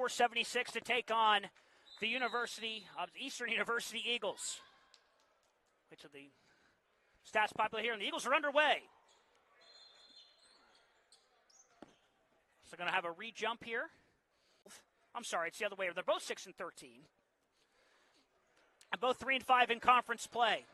74-76 to take on the University of Eastern University Eagles. Which of the stats popular here, and the Eagles are underway. So going to have a re-jump here. I'm sorry, it's the other way. They're both 6-13. And both 3-5 in conference play.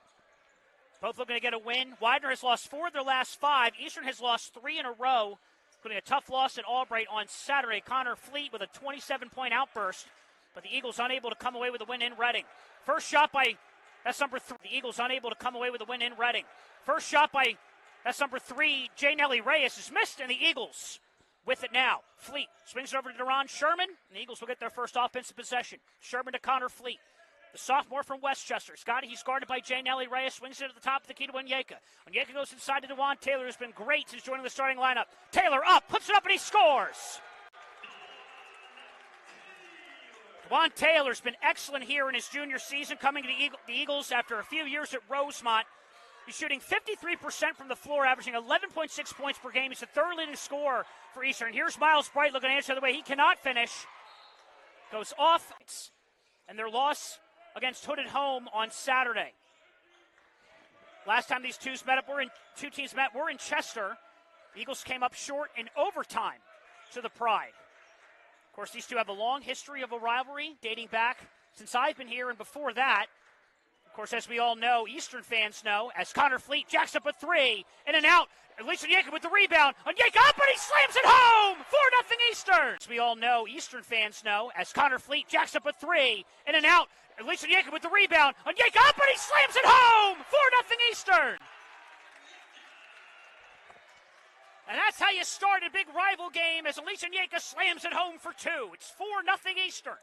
Both looking to get a win. Widener has lost 4 of their last 5. Eastern has lost 3 in a row, including a tough loss at Albright on Saturday. Connor Fleet with a 27-point outburst, but the Eagles unable to come away with a win in Reading. First shot by, that's number 3. The Eagles unable to come away with a win in Reading. First shot by, that's number 3, J. Nelly Reyes is missed, and the Eagles with it now. Fleet swings it over to Deron Sherman, and the Eagles will get their first offensive possession. Sherman to Connor Fleet. The sophomore from Westchester. He's guarded by J. Nelly Reyes. Swings it at the top of the key to Onyeka. Onyeka goes inside to DeJuan Taylor, who's been great since joining the starting lineup. Taylor up, puts it up, and he scores. DeJuan Taylor's been excellent here in his junior season, coming to the Eagles after a few years at Rosemont. He's shooting 53% from the floor, averaging 11.6 points per game. He's the third leading scorer for Eastern. Here's Miles Bright looking to answer the way. He cannot finish. Goes off. And their loss against Hood at home on Saturday. Last time these two teams met were in Chester. The Eagles came up short in overtime to the Pride. Of course, these two have a long history of a rivalry dating back since I've been here and before that. Of course, as we all know, Eastern fans know, as Connor Fleet jacks up a 3, in and out. Olise Onyeka with the rebound. Onyeka up, and he slams it home! 4-0 Eastern! As we all know, Eastern fans know, as Connor Fleet jacks up a 3, in and out. Olise Onyeka with the rebound. Onyeka up, and he slams it home! 4-0 Eastern! And that's how you start a big rival game, as Olise Onyeka slams it home for 2. It's 4-0 Eastern.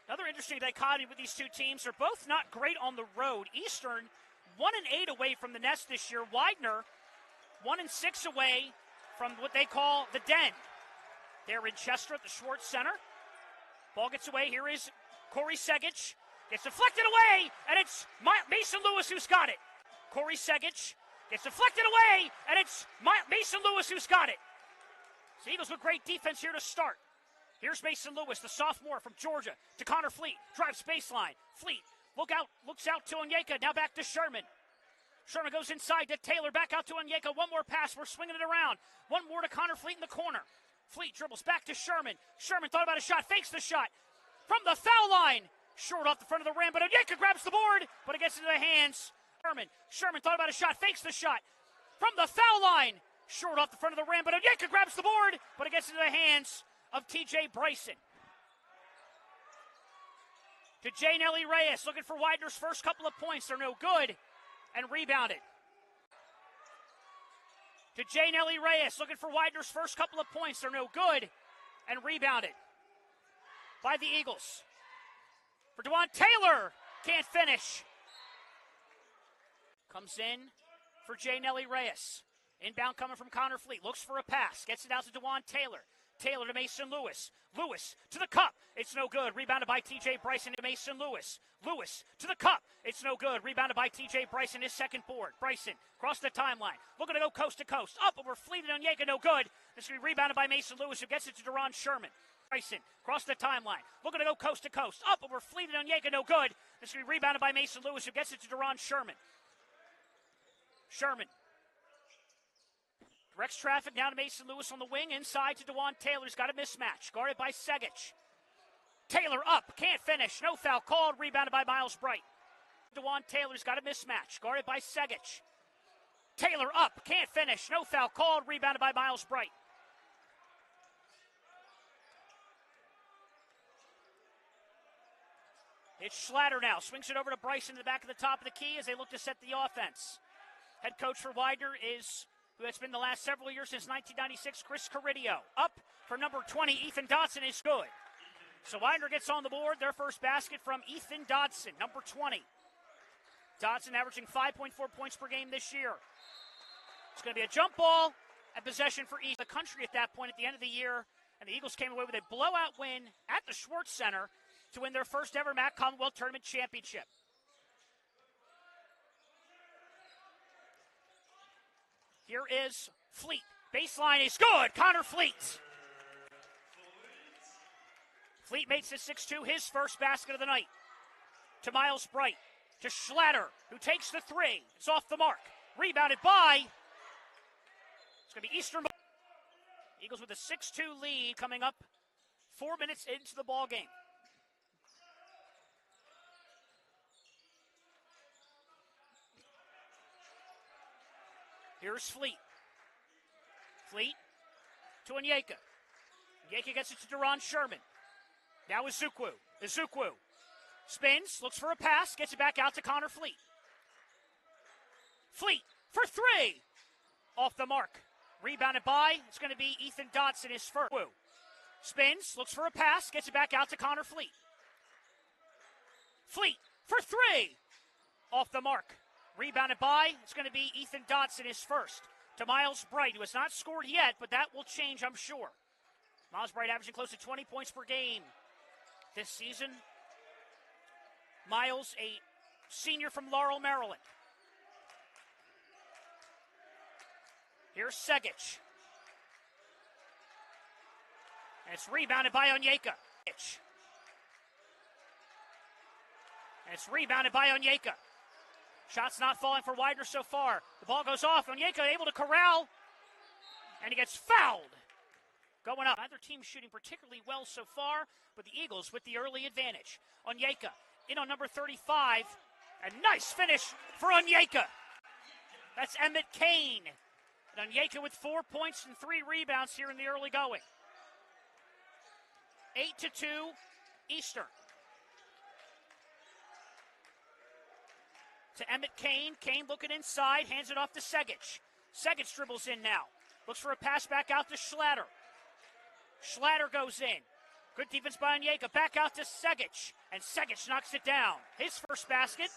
Another interesting dichotomy with these two teams. They're both not great on the road. Eastern 1-8 away from the nest this year. Widener 1-6 away from what they call the den. They're in Chester at the Schwartz Center. Ball gets away. Here is Corey Segich. Gets deflected away, and it's Mason Lewis who's got it. Corey Segich gets deflected away, and it's Mason Lewis who's got it. So Eagles with great defense here to start. Here's Mason Lewis, the sophomore from Georgia, to Connor Fleet. Drives baseline. Fleet looks out to Onyeka. Now back to Sherman. Sherman goes inside to Taylor. Back out to Onyeka. One more pass. We're swinging it around. One more to Connor Fleet in the corner. Fleet dribbles back to Sherman. Sherman thought about a shot. Fakes the shot. From the foul line. Short off the front of the rim. But Onyeka grabs the board. But it gets into the hands. Sherman thought about a shot. Fakes the shot. From the foul line. Short off the front of the rim. But Onyeka grabs the board. But it gets into the hands of T.J. Bryson. To J. Nelly Reyes, looking for Widener's first couple of points. They're no good, and rebounded. To J. Nelly Reyes, looking for Widener's first couple of points. They're no good, and rebounded by the Eagles. For DeJuan Taylor, can't finish. Comes in for J. Nelly Reyes. Inbound coming from Connor Fleet. Looks for a pass. Gets it out to DeJuan Taylor. Taylor to Mason Lewis. Lewis to the cup. It's no good. Rebounded by T.J. Bryson to Mason Lewis. Lewis to the cup. It's no good. Rebounded by T.J. Bryson, his second board. Bryson across the timeline. Looking to go coast to coast. Up over Fleet and Onyeka, no good. This is going to be rebounded by Mason Lewis, who gets it to Deron Sherman. Bryson across the timeline. Looking to go coast to coast. Up over Fleet and Onyeka, no good. This is going to be rebounded by Mason Lewis, who gets it to Deron Sherman. Sherman directs traffic now to Mason Lewis on the wing. Inside to DeJuan Taylor. He's got a mismatch. Guarded by Segich. Taylor up. Can't finish. No foul called. Rebounded by Miles Bright. DeJuan Taylor's got a mismatch. Guarded by Segich. Taylor up. Can't finish. No foul called. Rebounded by Miles Bright. It's Schlatter now. Swings it over to Bryson to the back of the top of the key as they look to set the offense. Head coach for Widener is, who has been the last several years since 1996, Chris Caridio. Up for number 20, Ethan Dodson is good. So Widener gets on the board. Their first basket from Ethan Dodson, number 20. Dodson averaging 5.4 points per game this year. It's going to be a jump ball and possession for East. The country at that point at the end of the year, and the Eagles came away with a blowout win at the Schwartz Center to win their first ever MAC Commonwealth Tournament championship. Here is Fleet, baseline is good. Connor Fleet. Fleet makes it 6-2, his first basket of the night. To Miles Bright, to Schlatter, who takes the three. It's off the mark. Rebounded by, it's going to be Eastern. Eagles with a 6-2 lead coming up 4 minutes into the ball game. Here's Fleet. Fleet to Onyeka. Onyeka gets it to Deron Sherman. Now Ezukwu. Ezukwu spins, looks for a pass, gets it back out to Connor Fleet. Fleet for three. Off the mark. Rebounded by, it's going to be Ethan Dotson, his first. Spins, looks for a pass, gets it back out to Connor Fleet. Fleet for three. Off the mark. Rebounded by, it's going to be Ethan Dotson, his first. To Miles Bright, who has not scored yet, but that will change, I'm sure. Miles Bright averaging close to 20 points per game this season. Miles, a senior from Laurel, Maryland. Here's Segic. And it's rebounded by Onyeka. And it's rebounded by Onyeka. Shots not falling for Widener so far. The ball goes off. Onyeka able to corral. And he gets fouled. Going up. Neither team shooting particularly well so far, but the Eagles with the early advantage. Onyeka in on number 35. A nice finish for Onyeka. That's Emmett Kane. And Onyeka with 4 points and 3 rebounds here in the early going. 8-2 Eastern. To Emmett Kane. Kane looking inside, hands it off to Segic. Segic dribbles in now. Looks for a pass back out to Schlatter. Schlatter goes in. Good defense by Onyeka. Back out to Segic. And Segic knocks it down. His first basket.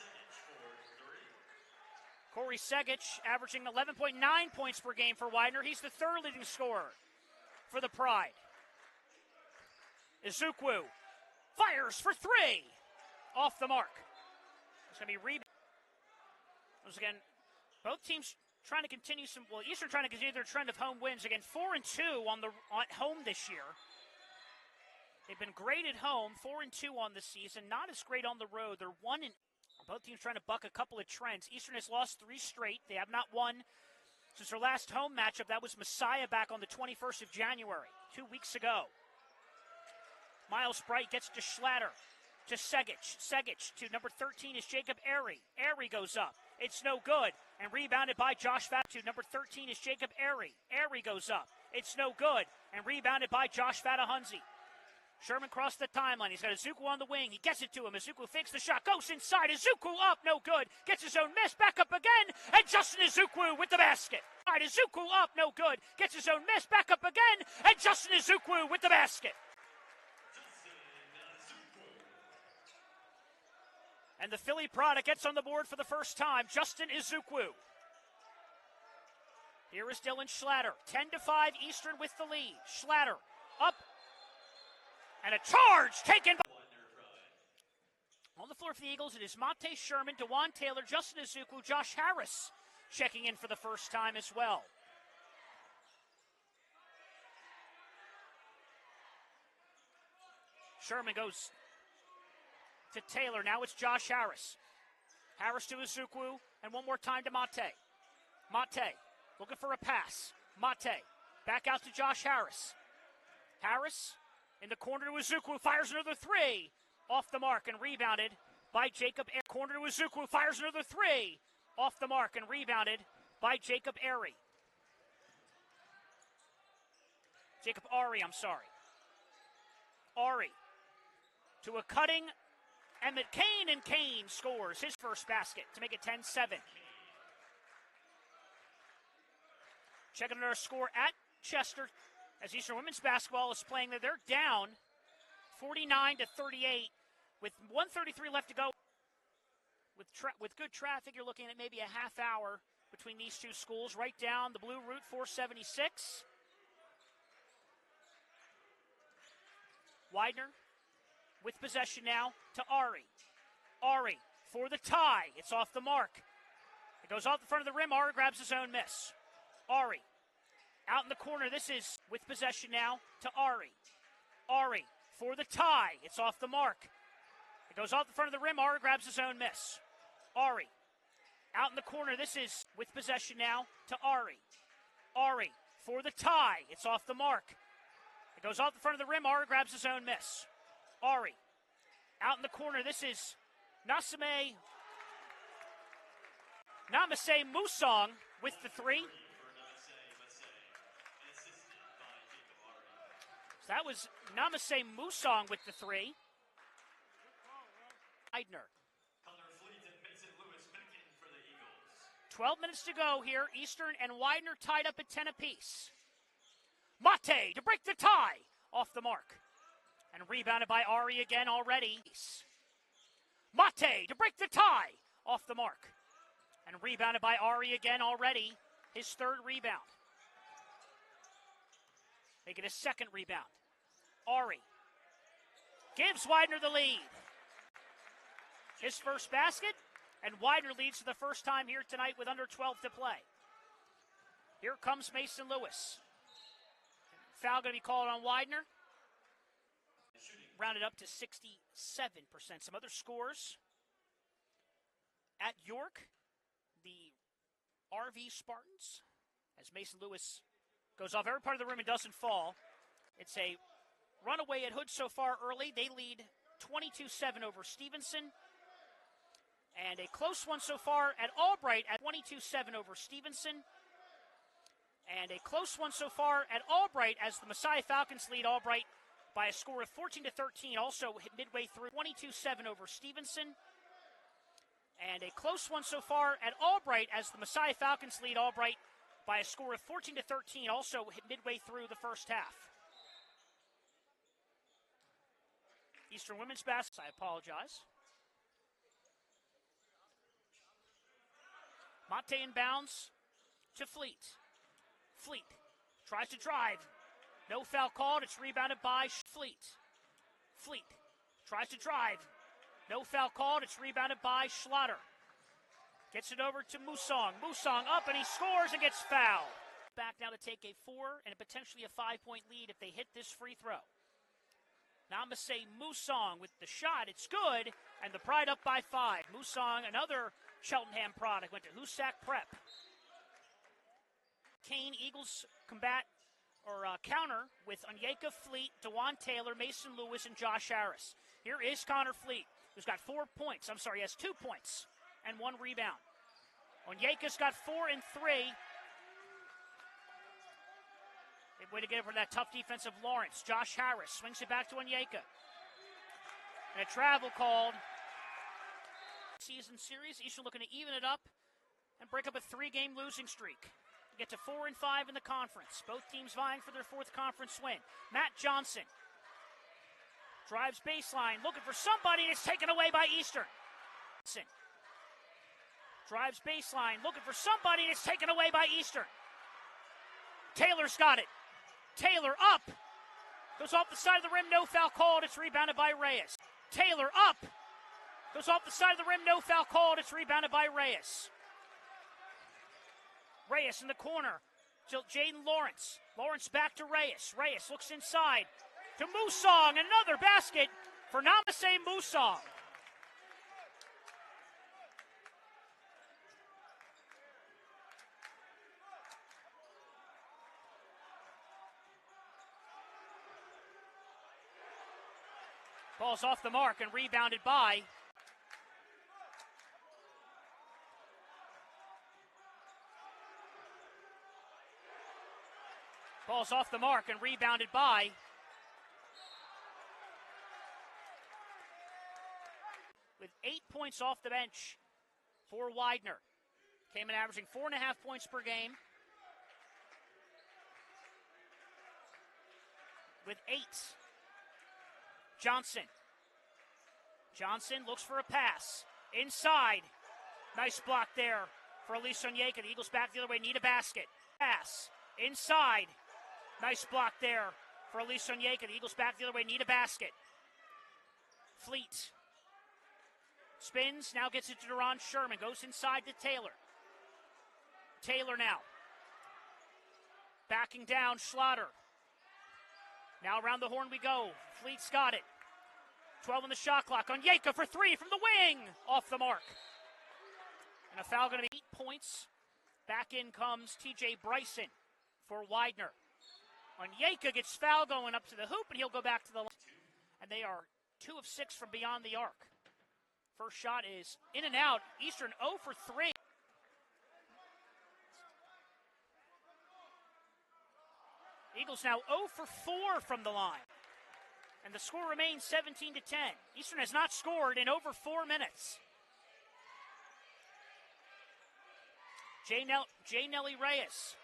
Corey Segic averaging 11.9 points per game for Widener. He's the third leading scorer for the Pride. Ezukwu fires for three. Off the mark. It's going to be rebound. Once again, both teams trying to continue Eastern trying to continue their trend of home wins. Again, 4-2 at home this year. They've been great at home, 4-2 on the season. Not as great on the road. They're 1-. Both teams trying to buck a couple of trends. Eastern has lost 3 straight. They have not won since their last home matchup. That was Messiah back on the 21st of January, 2 weeks ago. Miles Bright gets to Schlatter, to Segic. Segic to number 13 is Jacob Airy. Airy goes up. It's no good. And rebounded by Josh Fat. To number 13 is Jacob Airy. Airy goes up. It's no good. And rebounded by Josh Fatahunzi. Sherman crossed the timeline. He's got Ezukwu on the wing. He gets it to him. Ezukwu fakes the shot. Goes inside. Ezukwu up. No good. Gets his own miss. Back up again. And Justin Ezukwu with the basket. All right, Ezukwu up. No good. Gets his own miss. Back up again. And Justin Ezukwu with the basket. And the Philly product gets on the board for the first time. Justin Ezukwu. Here is Dylan Schlatter. 10-5 Eastern with the lead. Schlatter up. And a charge taken by. On the floor for the Eagles, it is Monte Sherman, DeJuan Taylor, Justin Ezukwu, Josh Harris checking in for the first time as well. Sherman goes to Taylor. Now it's Josh Harris. Harris to Ezukwu, and one more time to Monte. Monte looking for a pass. Monte back out to Josh Harris. Harris in the corner to Ezukwu, fires another three. Off the mark and rebounded by Jacob Airy. Corner to Ezukwu, fires another three. Off the mark and rebounded by Jacob Airy. Jacob Ari, I'm sorry. Ari to a cutting Emmett Kane, and Kane scores his first basket to make it 10-7. Checking our score at Chester as Eastern Women's Basketball is playing. They're down 49-38 with 1:33 left to go. With good traffic, you're looking at maybe a half hour between these two schools. Right down the Blue Route 476. Widener with possession now to Ari. Ari for the tie. It's off the mark. It goes off the front of the rim. Ari grabs his own miss. Ari Out in the corner, this is with possession now to Ari. Ari for the tie. It's off the mark. It goes off the front of the rim. Ari grabs his own miss. Ari. Out in the corner, this is with possession now to Ari. Ari for the tie. It's off the mark. It goes off the front of the rim. Ari grabs his own miss. Ari. Out in the corner, this is Namasei Musong with the three. So that was Namasei Musong with the three. Widener. 12 minutes to go here. Eastern and Widener tied up at 10 apiece. Mate to break the tie. Off the mark. And rebounded by Ari again already. Mate to break the tie. Off the mark. And rebounded by Ari again already. His third rebound. Making a second rebound. Ari gives Widener the lead. His first basket, and Widener leads for the first time here tonight with under 12 to play. Here comes Mason Lewis. Foul going to be called on Widener. Rounded up to 67%. Some other scores. At York, the RV Spartans, as Mason Lewis goes off every part of the rim and doesn't fall. It's a runaway at Hood so far early. They lead 22-7 over Stevenson. And a close one so far at Albright at 22-7 over Stevenson. And a close one so far at Albright as the Messiah Falcons lead Albright by a score of 14-13. Also midway through 22-7 over Stevenson. And a close one so far at Albright as the Messiah Falcons lead Albright by a score of 14-13. Also midway through the first half. Eastern women's basketball, I apologize. Mate inbounds to Fleet. Fleet tries to drive. No foul called. It's rebounded by Fleet. Fleet tries to drive. No foul called. It's rebounded by Schlatter. Gets it over to Musong. Musong up and he scores and gets fouled. Back now to take a 4 and potentially a 5-point lead if they hit this free throw. Namasei Musong with the shot. It's good. And the Pride up by 5. Musong, another Cheltenham product, went to Hoosac Prep. Kane Eagles counter with Onyeka, Fleet, DeJuan Taylor, Mason Lewis, and Josh Harris. Here is Connor Fleet, who's got 4 points. He has 2 points and 1 rebound. Onyeka's got 4 and 3. Way to get over that tough defense of Lawrence. Josh Harris swings it back to Onyeka. And a travel called. Season series, Eastern looking to even it up and break up a 3-game losing streak. To get to 4 and 5 in the conference. Both teams vying for their 4th conference win. Matt Johnson drives baseline, looking for somebody, and it's taken away by Eastern. Drives baseline, looking for somebody, and it's taken away by Eastern. Taylor's got it. Taylor up. Goes off the side of the rim, no foul called. It's rebounded by Reyes. Taylor up. Goes off the side of the rim, no foul called. It's rebounded by Reyes. Reyes in the corner to Jaden Lawrence. Lawrence back to Reyes. Reyes looks inside to Musong. Another basket for Namasei Musong. Ball's off the mark and rebounded by Ball's off the mark and rebounded by with 8 points off the bench for Widener. Came in averaging 4.5 points per game. With 8. Johnson. Johnson looks for a pass. Inside. Nice block there for Olise Onyeka. The Eagles back the other way. Need a basket. Pass. Inside. Nice block there for Olise Onyeka. The Eagles back the other way. Need a basket. Fleet. Spins. Now gets it to Deron Sherman. Goes inside to Taylor. Taylor now. Backing down, Schlatter. Now around the horn we go. Fleet's got it. 12 on the shot clock. Onyeka for three from the wing. Off the mark. And a foul going to be 8 points. Back in comes TJ Bryson for Widener. Onyeka gets foul going up to the hoop, and he'll go back to the line. And they are 2 of 6 from beyond the arc. First shot is in and out. Eastern 0 for 3. Eagles now 0 for 4 from the line. And the score remains 17-10. Eastern has not scored in over 4 minutes. J. Nelly Reyes.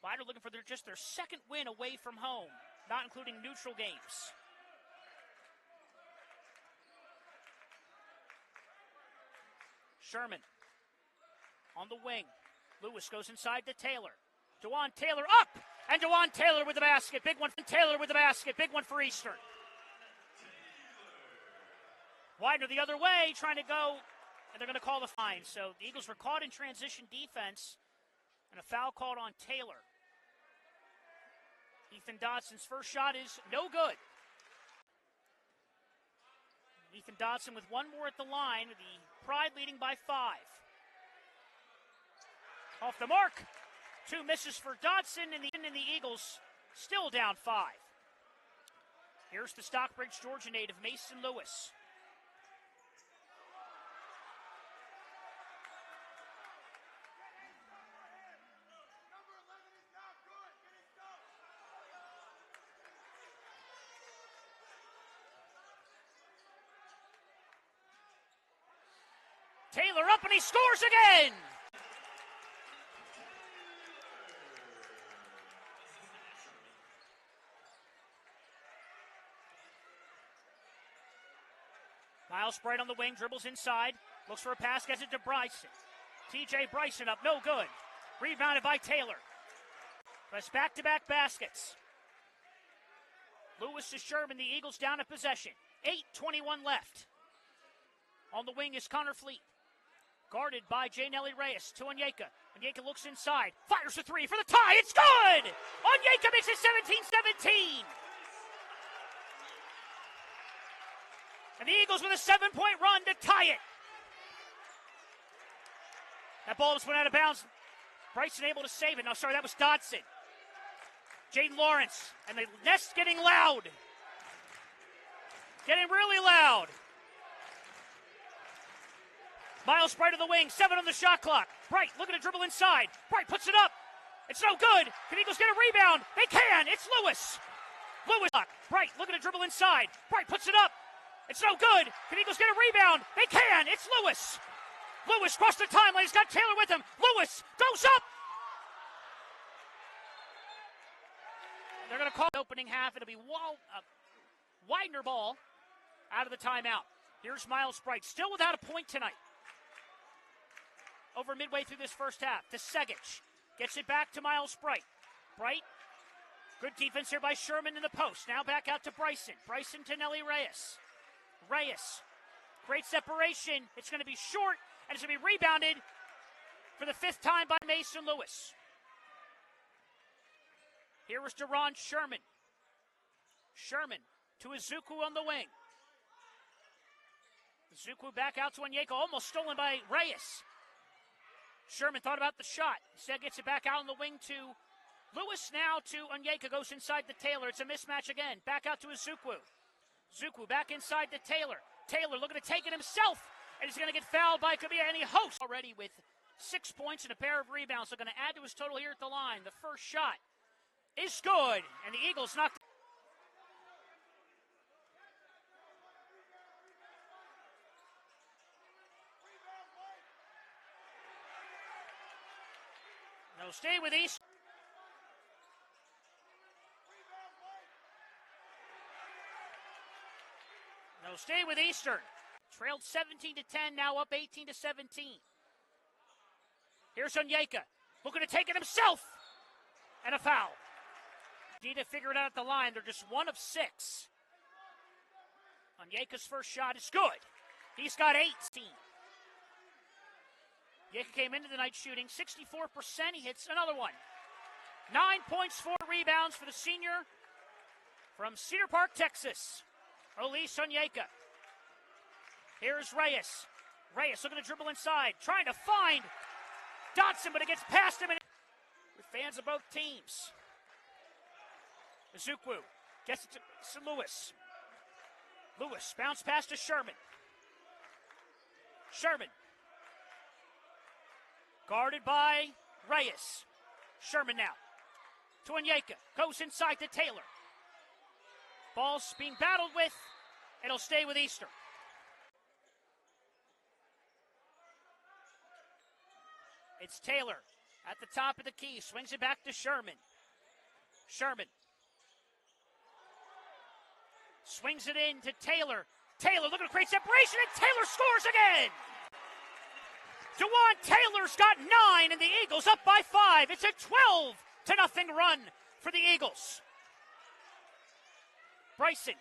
Widener looking for just their second win away from home, not including neutral games. Sherman on the wing. Lewis goes inside to Taylor. DeJuan Taylor up! And DeJuan Taylor with the basket. Big one for Taylor with the basket. Big one for Eastern. Widener the other way, trying to go, and they're going to call the fine. So the Eagles were caught in transition defense, and a foul called on Taylor. Ethan Dodson's first shot is no good. Ethan Dodson with one more at the line, with the Pride leading by 5. Off the mark. 2 misses for Dodson, and the Eagles still down 5. Here's the Stockbridge, Georgia native, Mason Lewis. Taylor up, and he scores again! Miles Bright on the wing, dribbles inside, looks for a pass, gets it to Bryson. TJ Bryson up, no good. Rebounded by Taylor. That's back-to-back baskets. Lewis to Sherman, the Eagles down a possession. 8:21 left. On the wing is Connor Fleet. Guarded by J. Nelly Reyes to Onyeka. Onyeka looks inside, fires a three for the tie, it's good! Onyeka makes it 17-17. And the Eagles with a 7-point run to tie it. That ball just went out of bounds. Bryson able to save it. No, sorry, that was Dodson. Jaden Lawrence, and the nest getting loud. Getting really loud. Miles Bright on the wing, 7 on the shot clock. Bright looking to dribble inside. Bright puts it up. It's no good. Can Eagles get a rebound? They can. It's Lewis. Bright looking to dribble inside. Bright puts it up. It's no good. Can Eagles get a rebound? They can. It's Lewis. Lewis crossed the timeline. He's got Taylor with him. Lewis goes up. They're going to call the opening half. It'll be Widener ball out of the timeout. Here's Miles Bright, still without a point tonight. Over midway through this first half to Segic. Gets it back to Miles Bright. Bright, good defense here by Sherman in the post. Now back out to Bryson. Bryson to Nelly Reyes. Reyes, great separation. It's going to be short, and it's going to be rebounded for the 5th time by Mason Lewis. Here is Deron Sherman. Sherman to Izuku on the wing. Izuku back out to Onyeka, almost stolen by Reyes. Sherman thought about the shot. Instead gets it back out on the wing to Lewis, now to Onyeka, goes inside to Taylor. It's a mismatch again. Back out to Izuku. Izuku back inside to Taylor. Taylor looking to take it himself, and he's going to get fouled by Kabia, and he hosts already with 6 points and a pair of rebounds. So going to add to his total here at the line. The first shot is good, and the Eagles knocked. They'll stay with East. They'll stay with Eastern. Trailed 17-10, now up 18-17. Here's Onyeka, looking to take it himself, and a foul. Need to figure it out at the line. They're just 1 of 6. Onyeka's first shot is good. He's got 18. Onyeka came into the night shooting 64%. He hits another one. 9 points, 4 rebounds for the senior from Cedar Park, Texas. Olise Onyeka. Here's Reyes. Reyes looking to dribble inside, trying to find Dotson, but it gets past him. With fans of both teams. Ezukwu gets it to Lewis. Lewis bounce pass to Sherman. Sherman. Guarded by Reyes. Sherman now. To Onyeka. Goes inside to Taylor. Ball's being battled with. It'll stay with Eastern. It's Taylor at the top of the key. Swings it back to Sherman. Sherman. Swings it in to Taylor. Taylor looking to create separation, and Taylor scores again! DeJuan Taylor's got 9, and the Eagles up by 5. It's a 12-0 run for the Eagles. Bryson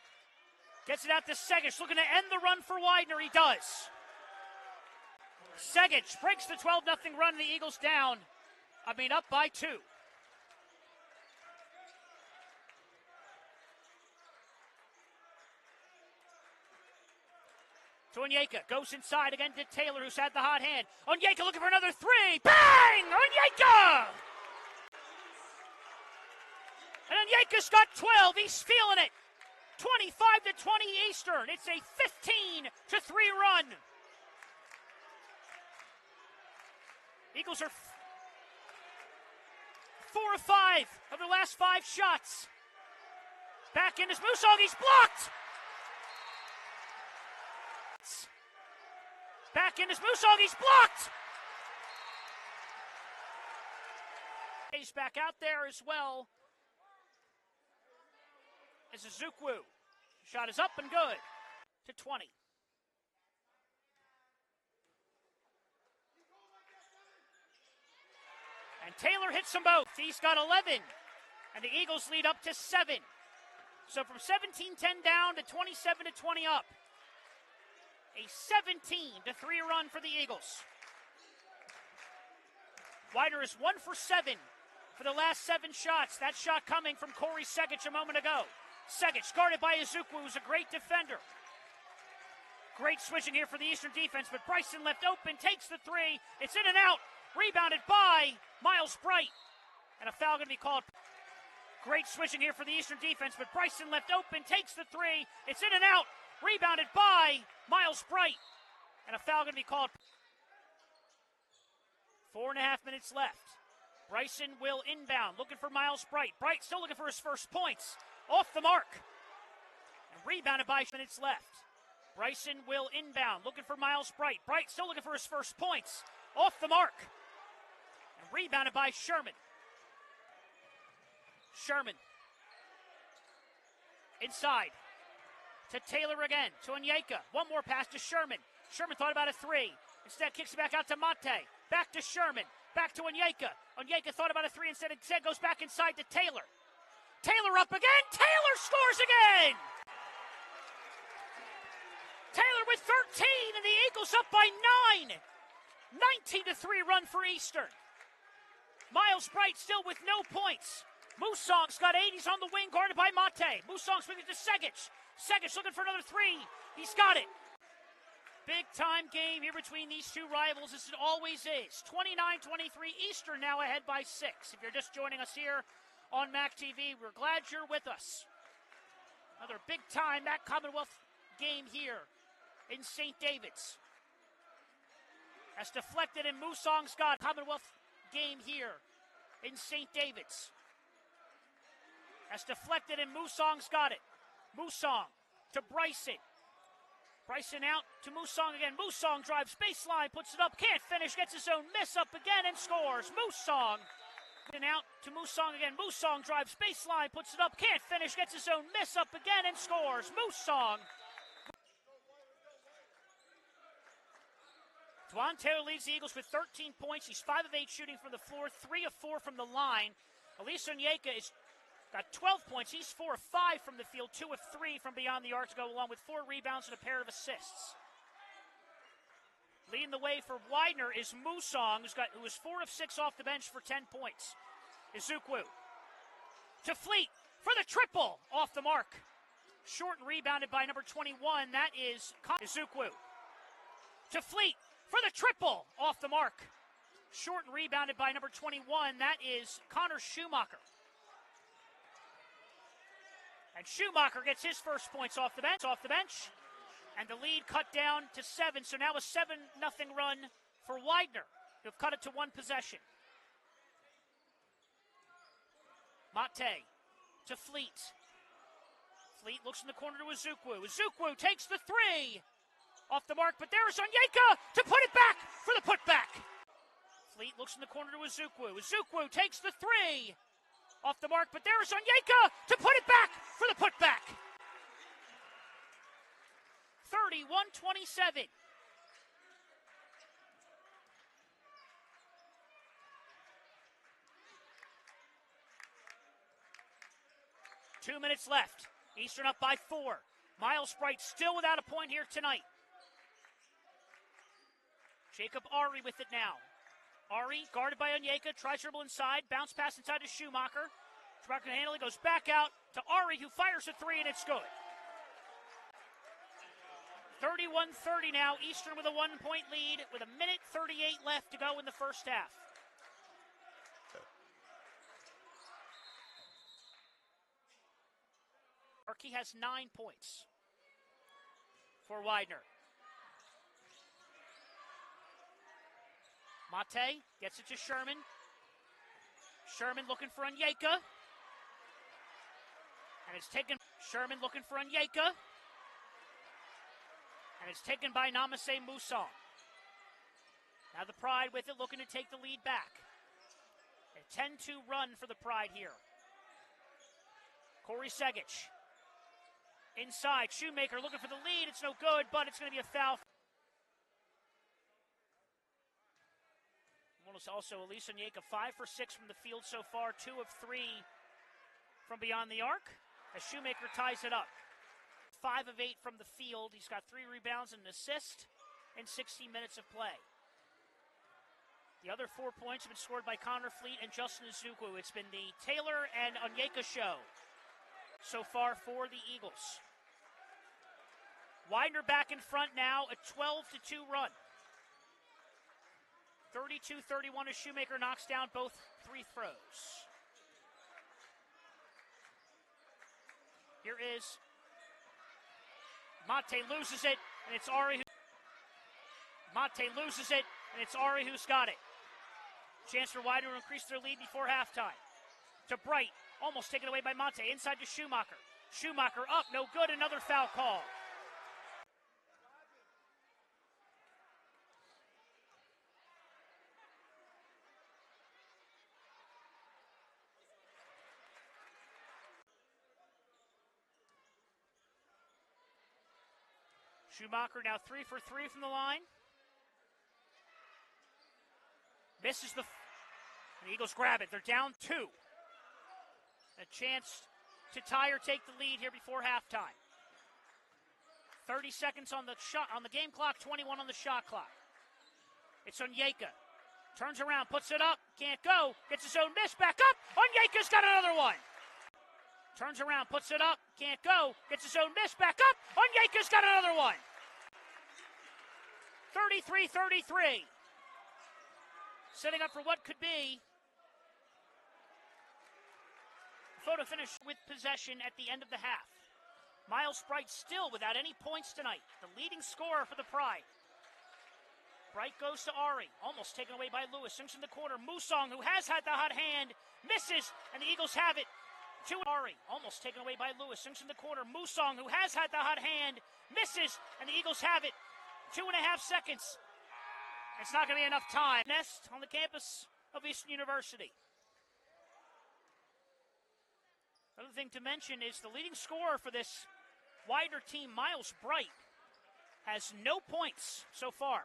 gets it out to Segic, looking to end the run for Widener. He does. Segic breaks the 12-0 run, and the Eagles up by 2. To Onyeka, goes inside again to Taylor, who's had the hot hand. Onyeka looking for another 3. Bang! Onyeka! And Onyeka's got 12. He's feeling it. 25-20 Eastern. It's a 15-3 run. Eagles are 4 of 5 of their last 5 shots. Back in is Musong. He's blocked. Back in is Musong. He's blocked. He's back out there as well. As Ezukwu. Shot is up and good. To 20. And Taylor hits them both. He's got 11. And the Eagles lead up to 7. So from 17-10 down to 27-20 up. A 17-3 run for the Eagles. Widener is 1 for 7 for the last 7 shots. That shot coming from Corey Segic a moment ago. Segic guarded by Ezukwu, who's a great defender. Great switching here for the Eastern defense, but Bryson left open, takes the 3. It's in and out. Rebounded by Miles Bright. And a foul going to be called. Great switching here for the Eastern defense, but Bryson left open, takes the 3. It's in and out. Rebounded by Miles Bright. And a foul going to be called. 4.5 minutes left. Bryson will inbound, looking for Miles Bright. Bright still looking for his first points. Off the mark. And rebounded by minutes left. Bryson will inbound, looking for Miles Bright. Bright still looking for his first points. Off the mark. And rebounded by Sherman. Sherman. Inside. To Taylor again. To Onyeka. One more pass to Sherman. Sherman thought about a 3. Instead kicks it back out to Mate. Back to Sherman. Back to Onyeka. Onyeka thought about a 3. Instead goes back inside to Taylor. Taylor up again. Taylor scores again. Taylor with 13, and the Eagles up by 9. 19-3 run for Eastern. Miles Bright still with no points. Musong's got 8. He's on the wing, guarded by Mate. Musong swinging to Segic. Segic looking for another 3. He's got it. Big-time game here between these two rivals, as it always is. 29-23, Eastern now ahead by 6. If you're just joining us here on MAC TV, we're glad you're with us. Another big-time MAC Commonwealth game here in St. David's. That's deflected, and Musong's got Commonwealth game here in St. David's. That's deflected, and Musong's got it. Musong to Bryson. Bryson out to Musong again. Musong drives baseline, puts it up, can't finish, gets his own miss up again and scores. Musong. And out to Musong again. Musong drives baseline, puts it up, can't finish, gets his own miss up again and scores. Musong. DeJuan Taylor leads the Eagles with 13 points. He's 5 of 8 shooting from the floor, 3 of 4 from the line. Olise Onyeka is got 12 points. He's 4 of 5 from the field, 2 of 3 from beyond the arc to go along with 4 rebounds and a pair of assists. Leading the way for Widener is Musong, who was 4 of 6 off the bench for 10 points. Izukwu to Fleet for the triple, off the mark. Short and rebounded by number 21. That is Izukwu to Fleet for the triple, off the mark. Short and rebounded by number 21. That is Connor Schumacher. And Schumacher gets his first points off the bench. And the lead cut down to 7. So now a 7-0 run for Widener, who've cut it to 1 possession. Mate to Fleet. Fleet looks in the corner to Izukwu. Izukwu takes the 3. Off the mark, but there's Onyeka to put it back for the putback. Fleet looks in the corner to Izukwu. Izukwu takes the 3. Off the mark, but there's Onyeka to put it back for the putback. 31-27. Two minutes left. Eastern up by 4. Miles Bright still without a point here tonight. Jacob Ari with it now. Ari, guarded by Onyeka, tries dribble inside, bounce pass inside to Schumacher. Schumacher can handle it, goes back out to Ari, who fires a 3, and it's good. 31-30 now, Eastern with a 1-point lead with 1:38 left to go in the first half. Archie has 9 points for Widener. Mate gets it to Sherman. Sherman looking for Onyeka. And it's taken. Sherman looking for Onyeka. And it's taken by Namase Musong. Now the Pride with it, looking to take the lead back. A 10-2 run for the Pride here. Corey Segic. Inside, Shoemaker looking for the lead. It's no good, but it's going to be a foul. Also, Olise Onyeka, 5 for 6 from the field so far, 2 of 3 from beyond the arc, as Shoemaker ties it up. 5 of 8 from the field. He's got 3 rebounds and an assist in 16 minutes of play. The other 4 points have been scored by Connor Fleet and Justin Izukwu. It's been the Taylor and Onyeka show so far for the Eagles. Widener back in front now, a 12-2 run. 32-31 as Shoemaker knocks down both free throws. Here is Mate loses it, and it's Ari. Mate loses it, and it's Ari who's got it. Chance for Widener to increase their lead before halftime. To Bright, almost taken away by Mate. Inside to Schumacher. Schumacher up, no good, another foul call. Schumacher now 3 for 3 from the line. Misses the Eagles grab it. They're down 2. A chance to tie or take the lead here before halftime. 30 seconds on the game clock, 21 on the shot clock. It's Onyeka. Turns around, puts it up, can't go, gets his own miss, back up. Onyeka's got another one. Turns around, puts it up, can't go, gets his own miss, back up. Onyeka's got another one. 33-33. Setting up for what could be photo finish with possession at the end of the half. Miles Bright still without any points tonight. The leading scorer for the Pride. Bright goes to Ari, almost taken away by Lewis. Swings in the corner. Musong, who has had the hot hand, misses, and the Eagles have it. To Ari, almost taken away by Lewis. Swings in the corner. Musong, who has had the hot hand, misses, and the Eagles have it. 2.5 seconds. It's not going to be enough time. Nest on the campus of Eastern University. Another thing to mention is the leading scorer for this Widener team, Miles Bright, has no points so far.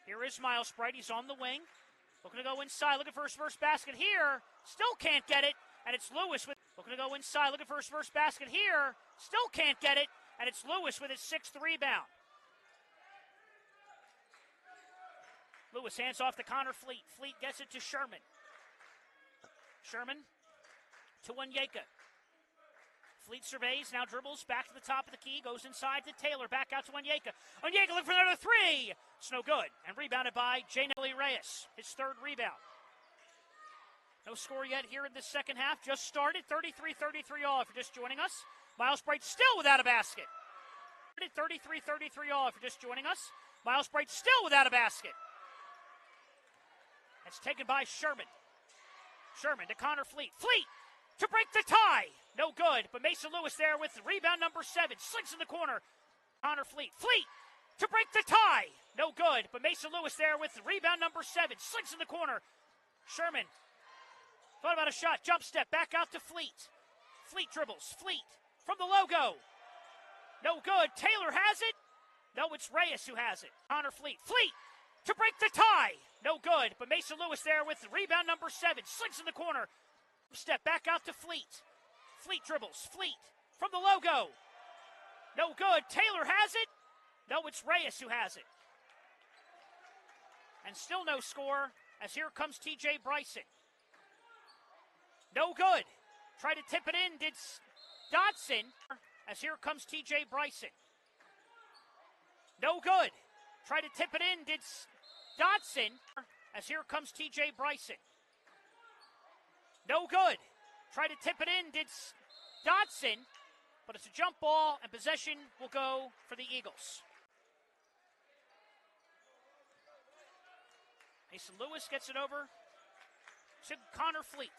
Here is Miles Bright. He's on the wing. Looking to go inside, looking for his first basket here. Still can't get it, and it's Lewis with looking to go inside, looking for his first basket here. Still can't get it, and it's Lewis with his 6th rebound. Lewis hands off to Connor Fleet. Fleet gets it to Sherman. Sherman to Onyeka. Fleet surveys, now dribbles back to the top of the key, goes inside to Taylor, back out to Onyeka. Onyeka looking for another three. It's no good. And rebounded by J-Nelly Reyes, his third rebound. No score yet here in this second half. Just started. 33-33 all if you're just joining us. Miles Bright still without a basket. 33-33 all if you're just joining us. Miles Bright still without a basket. It's taken by Sherman. Sherman to Connor Fleet. Fleet to break the tie. No good, but Mason Lewis there with rebound number 7. Slinks in the corner. Connor Fleet. Fleet to break the tie. No good, but Mason Lewis there with rebound number 7. Slinks in the corner. Sherman thought about a shot. Jump step. Back out to Fleet. Fleet dribbles. Fleet from the logo. No good. Taylor has it. No, it's Reyes who has it. Connor Fleet. Fleet to break the tie. No good, but Mason Lewis there with rebound number 7. Slinks in the corner. Step back out to Fleet. Fleet dribbles. Fleet from the logo. No good. Taylor has it. No, it's Reyes who has it. And still no score as here comes TJ Bryson. No good. Tried to tip it in. Did Dodson. As here comes TJ Bryson. No good. Tried to tip it in. Did Dodson. As here comes TJ Bryson. No good. Tried to tip it in. Did Dodson. But it's a jump ball, and possession will go for the Eagles. Mason Lewis gets it over to Connor Fleet.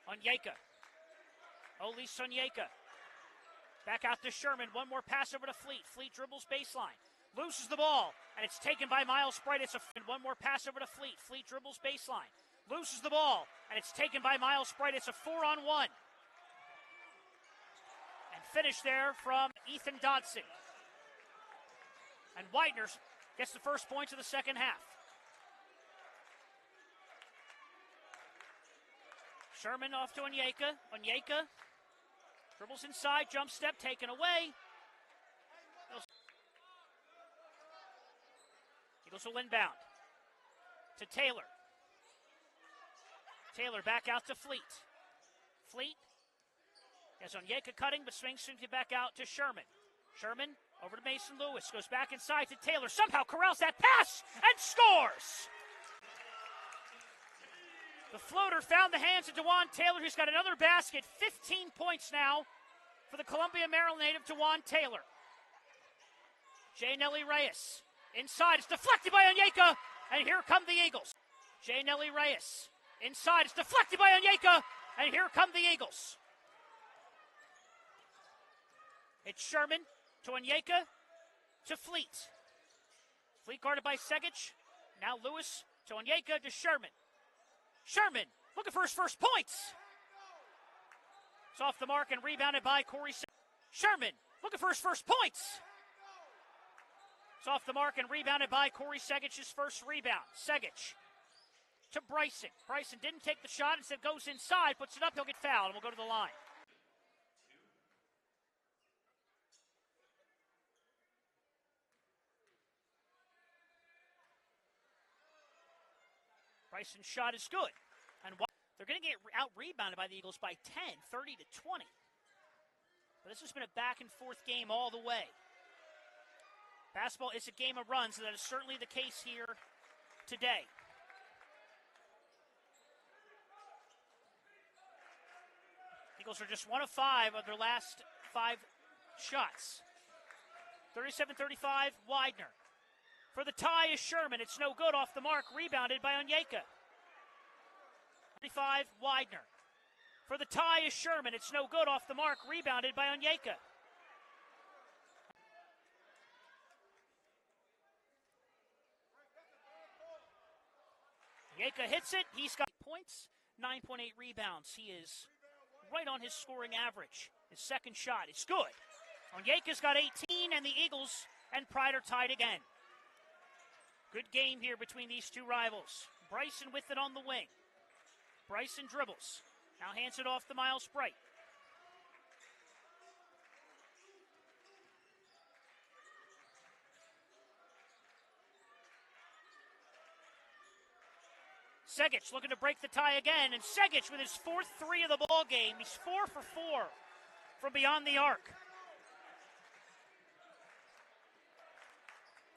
Onyeka. Olise Onyeka. Back out to Sherman. One more pass over to Fleet. Fleet dribbles baseline. Loses the ball, and it's taken by Miles Bright. One more pass over to Fleet. Fleet dribbles baseline. Loses the ball, and it's taken by Miles Bright. It's a 4-on-1. And finish there from Ethan Dodson. And Widener gets the first points of the second half. Sherman off to Onyeka. Onyeka dribbles inside, jump step taken away. Eagles will inbound to Taylor. Taylor back out to Fleet. Fleet has Onyeka cutting, but swings it back out to Sherman. Sherman over to Mason Lewis. Goes back inside to Taylor. Somehow corrals that pass and scores. The floater found the hands of DeJuan Taylor, who's got another basket. 15 points now for the Columbia, Maryland native, DeJuan Taylor. J-Nelly Reyes. Inside, it's deflected by Onyeka, and here come the Eagles. J-Nelly Reyes. Inside, it's deflected by Onyeka, and here come the Eagles. It's Sherman to Onyeka to Fleet. Fleet guarded by Segic. Now Lewis to Onyeka to Sherman. Sherman looking for his first points. It's off the mark and rebounded by Corey. Sherman looking for his first points. It's off the mark and rebounded by Corey Segic's first rebound. Segic to Bryson. Bryson didn't take the shot, instead goes inside, puts it up, he'll get fouled, and we'll go to the line. Bryson's shot is good. And they're going to get out-rebounded by the Eagles by 10, 30-20. But this has been a back-and-forth game all the way. Basketball is a game of runs, and that is certainly the case here today. Eagles are just 1 of 5 of their last 5 shots. 37-35, Widener. For the tie is Sherman. It's no good, off the mark, rebounded by Onyeka. 35, Widener. For the tie is Sherman. It's no good, off the mark, rebounded by Onyeka. Onyeka hits it. He's got points, 9.8 rebounds. He is right on his scoring average. His second shot is good. Onyeka's got 18, and the Eagles and Pride are tied again. Good game here between these two rivals. Bryson with it on the wing. Bryson dribbles. Now hands it off to Miles Bright. Segic looking to break the tie again, and Segic with his fourth three of the ball game. He's 4 for 4 from beyond the arc.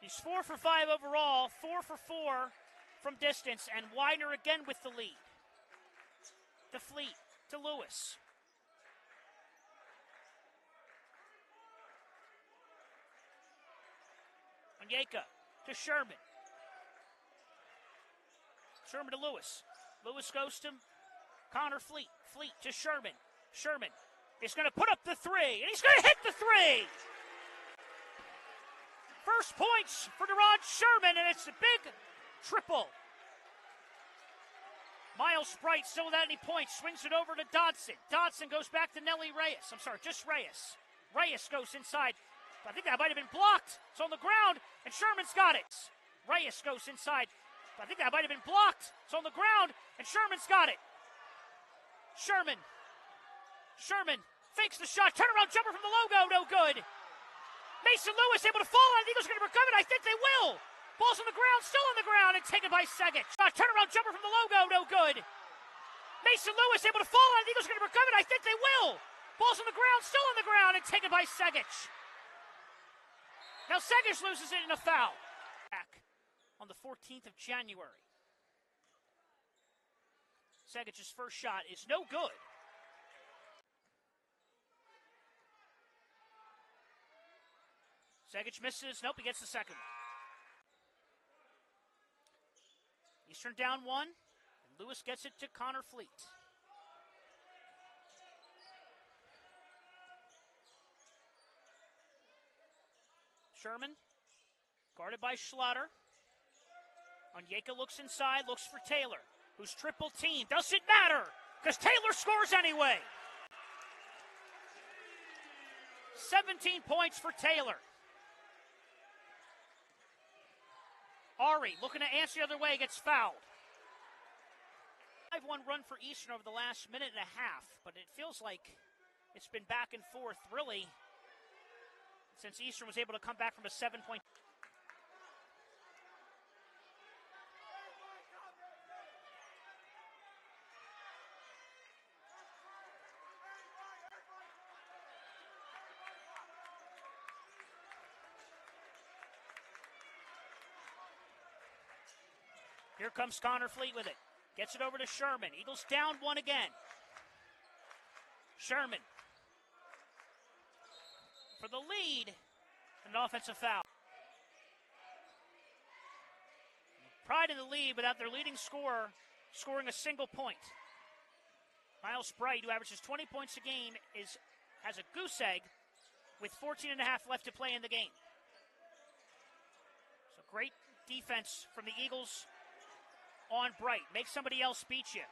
He's 4 for 5 overall, 4 for 4 from distance, and Widener again with the lead. To Fleet, to Lewis. Onyeka to Sherman. Sherman to Lewis. Lewis goes to Connor Fleet. Fleet to Sherman. Sherman is going to put up the three, and he's going to hit the three! First points for Derod Sherman, and it's a big triple. Miles Bright still without any points. Swings it over to Dodson. Dodson goes back to Nelly Reyes. I'm sorry, just Reyes. Reyes goes inside. I think that might have been blocked. It's on the ground, and Sherman's got it. Reyes goes inside. I think that might have been blocked. It's on the ground, and Sherman's got it. Sherman fakes the shot. Turnaround jumper from the logo, no good. Mason Lewis able to fall on it. The Eagles are going to recover it. I think they will. Ball's on the ground, still on the ground, and taken by Segic. Turnaround jumper from the logo, no good. Mason Lewis able to fall on it. The Eagles are going to recover it. I think they will. Ball's on the ground, still on the ground, and taken by Segic. Now Segic loses it in a foul. Back on the 14th of January. Segic's first shot is no good. Segic misses. Nope, he gets the second one. Eastern down one, and Lewis gets it to Connor Fleet. Sherman, guarded by Schlatter. Onyeka looks inside, looks for Taylor, who's triple team. Doesn't matter, because Taylor scores anyway. 17 points for Taylor. Ari looking to answer the other way, gets fouled. 5-1 run for Eastern over the last minute and a half, but it feels like it's been back and forth, really, since Eastern was able to come back from a 7-point. Here comes Connor Fleet with it. Gets it over to Sherman. Eagles down one again. Sherman for the lead. An offensive foul. Pride in the lead without their leading scorer scoring a single point. Miles Bright, who averages 20 points a game, has a goose egg with 14 and a half left to play in the game. So great defense from the Eagles on Bright. Make somebody else beat you.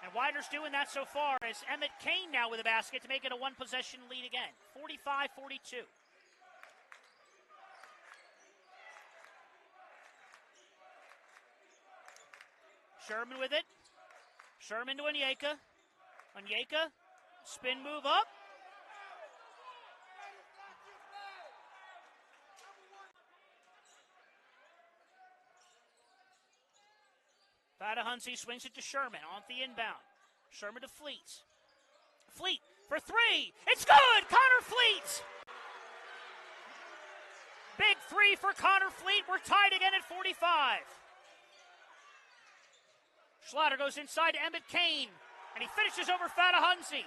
And Widener's doing that so far as Emmett Kane now with a basket to make it a one-possession lead again. 45-42. Sherman with it. Sherman to Onyeka. Onyeka, spin move up. Huntsy swings it to Sherman on the inbound. Sherman to Fleet. Fleet for three. It's good! Connor Fleet! Big three for Connor Fleet. We're tied again at 45. Schlatter goes inside to Emmett Kane, and he finishes over Huntsy.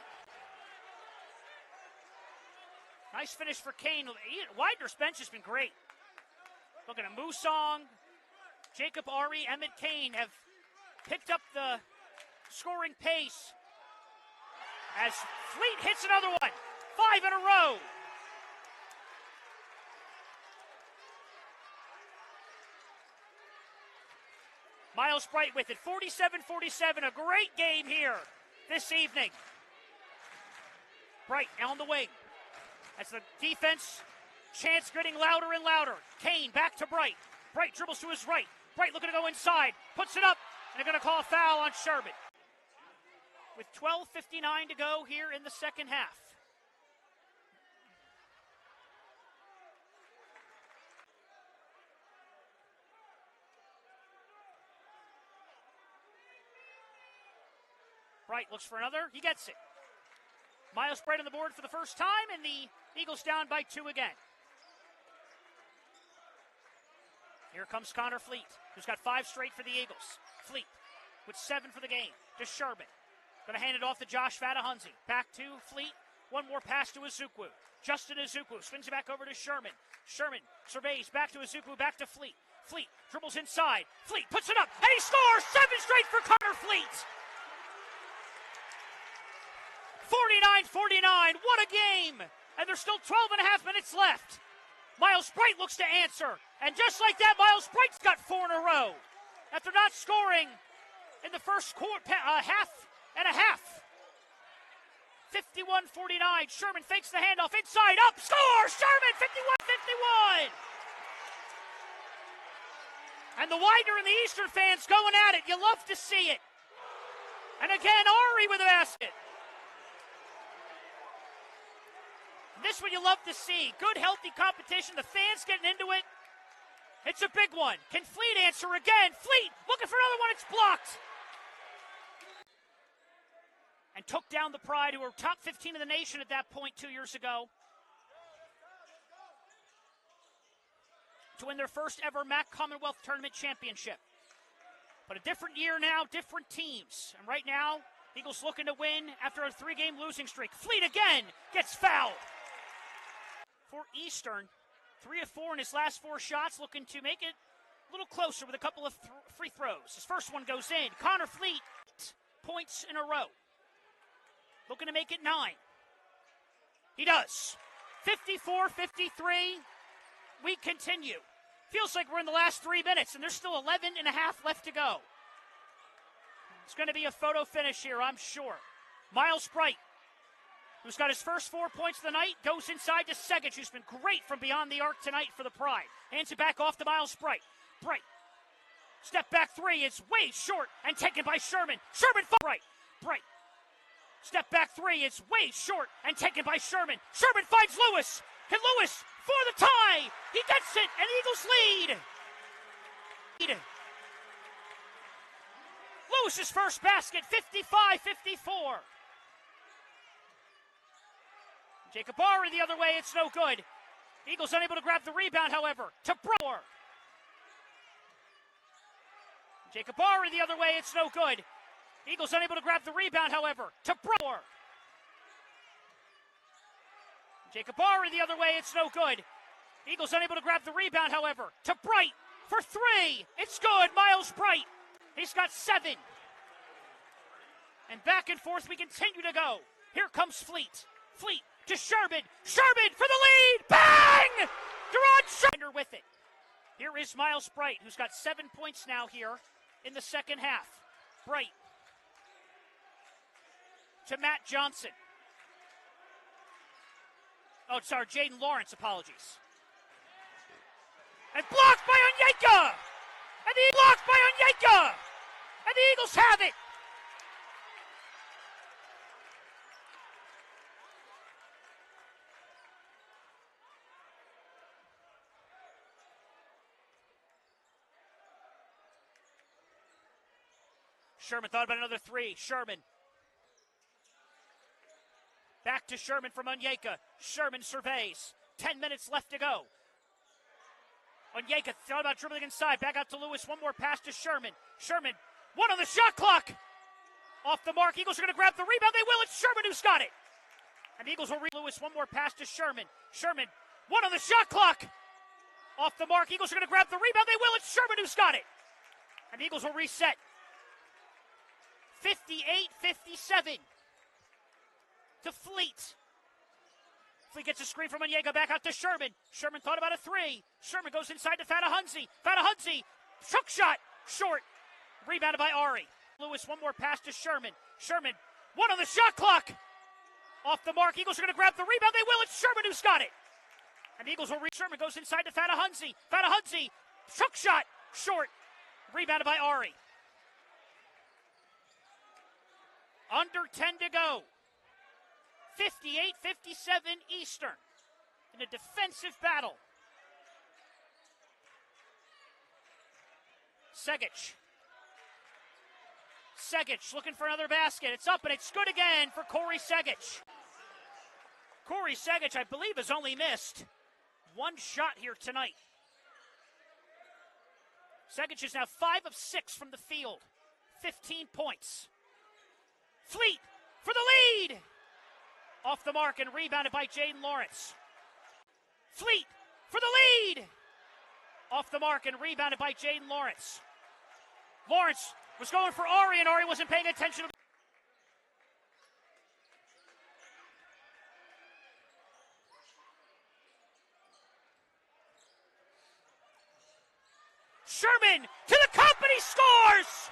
Nice finish for Kane. Widener's bench has been great. Looking at Musong, Jacob Ari, Emmett Kane have picked up the scoring pace as Fleet hits another one. 5 in a row. Miles Bright with it. 47-47. A great game here this evening. Bright on the wing. As the defense chants getting louder and louder. Kane back to Bright. Bright dribbles to his right. Bright looking to go inside. Puts it up. And they're going to call a foul on Sherman. With 12:59 to go here in the second half. Bright looks for another. He gets it. Miles Bright on the board for the first time, and the Eagles down by 2 again. Here comes Connor Fleet, who's got 5 straight for the Eagles. Fleet with 7 for the game to Sherman. Going to hand it off to Josh Fatahunzi. Back to Fleet. One more pass to Ezekwu. Justin Ezekwu swings it back over to Sherman. Sherman surveys back to Ezekwu, back to Fleet. Fleet dribbles inside. Fleet puts it up, and he scores! 7 straight for Connor Fleet! 49-49, what a game! And there's still 12 and a half minutes left. Miles Bright looks to answer. And just like that, Miles Bright's got 4 in a row. After not scoring in the first half and a half. 51-49. Sherman fakes the handoff inside, up, score! Sherman, 51-51! And the Widener and the Eastern fans going at it. You love to see it. And again, Ari with a basket. This one you love to see. Good, healthy competition. The fans getting into it. It's a big one. Can Fleet answer again? Fleet looking for another one. It's blocked. And took down the Pride, who were top 15 of the nation at that point 2 years ago, to win their first ever MAC Commonwealth Tournament championship. But a different year now, different teams. And right now, Eagles looking to win after a 3-game losing streak. Fleet again gets fouled. For Eastern, 3 of 4 in his last 4 shots, looking to make it a little closer with a couple of free throws. His first one goes in. Connor Fleet, points in a row. Looking to make it 9. He does. 54-53. We continue. Feels like we're in the last 3 minutes, and there's still 11 and a half left to go. It's going to be a photo finish here, I'm sure. Miles Bright, who's got his first 4 points of the night, goes inside to Segic, who's been great from beyond the arc tonight for the Pride. Hands it back off to Miles Bright. Bright. Step back 3. It's way short and taken by Sherman. Sherman, Bright. Bright. Step back 3. It's way short and taken by Sherman. Sherman finds Lewis. Can Lewis for the tie? He gets it, and Eagles lead. Lewis's first basket, 55-54. Jacob Barry the other way, it's no good. Eagles unable to grab the rebound, however, to Brower. Jacob Barry the other way, it's no good. Eagles unable to grab the rebound, however, to Brower. Jacob Barry the other way, it's no good. Eagles unable to grab the rebound, however, to Bright for 3. It's good, Miles Bright. He's got 7. And back and forth we continue to go. Here comes Fleet. Fleet to Sherman. Sherman for the lead. Bang! Gerard Sherman with it. Here is Miles Bright, who's got 7 points now here in the second half. Bright to Matt Johnson. Oh, sorry, Jaden Lawrence, apologies. And blocked by Onyeka! And the blocked by Onyeka! And the Eagles have it! Sherman thought about another 3. Sherman. Back to Sherman from Onyeka. Sherman surveys. 10 minutes left to go. Onyeka thought about dribbling inside. Back out to Lewis. One more pass to Sherman. Sherman. 1 on the shot clock. Off the mark. Eagles are going to grab the rebound. They will. It's Sherman who's got it. And the Eagles will Lewis. One more pass to Sherman. Sherman. 1 on the shot clock. Off the mark. Eagles are going to grab the rebound. They will. It's Sherman who's got it. And the Eagles will reset. 58-57 to Fleet. Fleet gets a screen from Onyeka, back out to Sherman. Sherman thought about a 3. Sherman goes inside to Fatahunzi. Fatahunzi, choke shot, short. Rebounded by Ari. Lewis, one more pass to Sherman. Sherman, 1 on the shot clock. Off the mark, Eagles are going to grab the rebound. They will, it's Sherman who's got it. And the Eagles will Sherman goes inside to Fatahunzi. Fatahunzi, choke shot, short. Rebounded by Ari. Under 10 to go. 58-57 Eastern in a defensive battle. Segic. Segic looking for another basket. It's up and it's good again for Corey Segic. Corey Segic, I believe, has only missed one shot here tonight. Segic is now 5 of 6 from the field. 15 points. Fleet for the lead. Off the mark and rebounded by Jaden Lawrence. Fleet for the lead. Off the mark and rebounded by Jaden Lawrence. Lawrence was going for Ari, and Ari wasn't paying attention. Sherman to the cup, and he scores!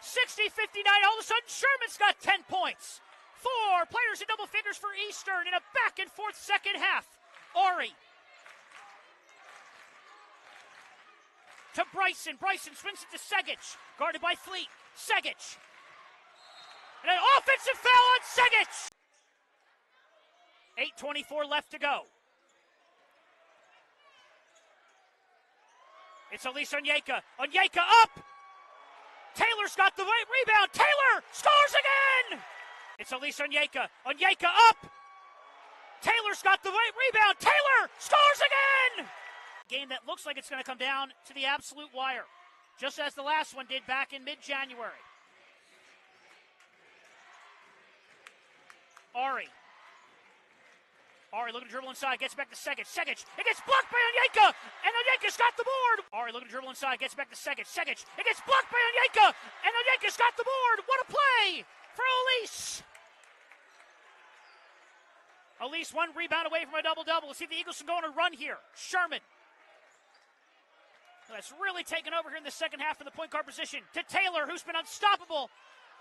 60-59, all of a sudden Sherman's got 10 points. 4 players in double figures for Eastern in a back-and-forth second half. Ari to Bryson. Bryson swings it to Segic, guarded by Fleet. Segic. And an offensive foul on Segic. 8:24 left to go. It's Olise Onyeka. Onyeka up. Taylor's got the rebound. Taylor scores again. It's Olise Onyeka. Onyeka up. Taylor's got the rebound. Taylor scores again. Game that looks like it's going to come down to the absolute wire, just as the last one did back in mid-January. Ari looking to dribble inside, gets back to Segic. Segic, it gets blocked by Onyeka, and Onyeka's got the board. Ari looking to dribble inside, gets back to Segic. Segic, it gets blocked by Onyeka, and Onyeka's got the board. What a play for Olise. Olise 1 rebound away from a double-double. Let's see if the Eagles can go on a run here. Sherman. That's really taken over here in the second half of the point guard position. To Taylor, who's been unstoppable.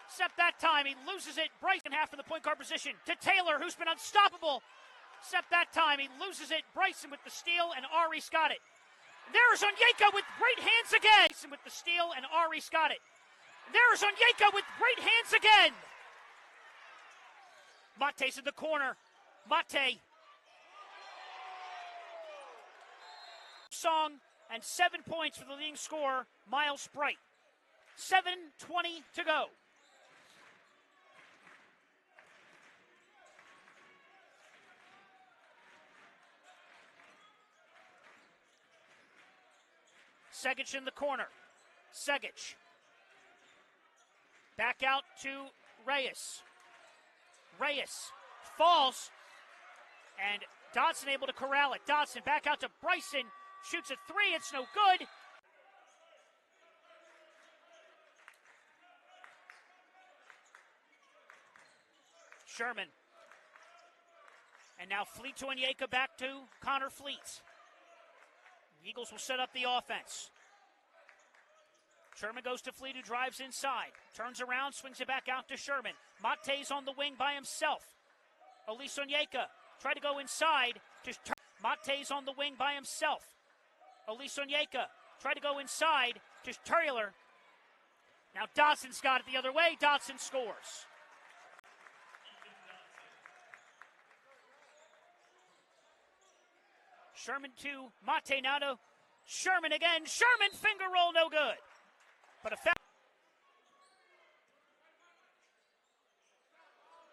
Except that time, he loses it. Bryson half of the point guard position. To Taylor, who's been unstoppable. Except that time, he loses it. Bryson with the steal, and Ari's got it. There's Onyeka with great hands again. Bryson with the steal, and Ari's got it. There's Onyeka with great hands again. Mate's in the corner. Mate. Song and 7 points for the leading scorer, Miles Bright. 7:20 to go. Segic in the corner. Segic. Back out to Reyes. Reyes falls. And Dodson able to corral it. Dodson back out to Bryson. Shoots a 3. It's no good. Sherman. And now Fleet to Onyeka, back to Connor Fleet. The Eagles will set up the offense. Sherman goes to Fleet, who drives inside. Turns around, swings it back out to Sherman. Mate's on the wing by himself. Olise Onyeka tried to go inside. Mate's on the wing by himself. Olise Onyeka tried to go inside to Taylor. Now Dodson's got it the other way. Dodson scores. Sherman to Mate, now to Sherman again. Sherman finger roll, no good. But a foul.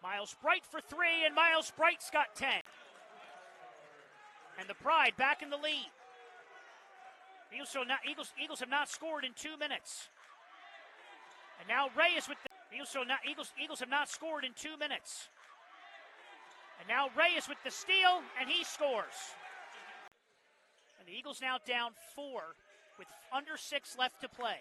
Miles Bright for 3, and Miles Bright's got 10. And the Pride back in the lead. Eagles have not scored in 2 minutes. And now Reyes with the Eagles have not scored in 2 minutes. And now Reyes with the steal, and he scores. And the Eagles now down 4 with under 6 left to play.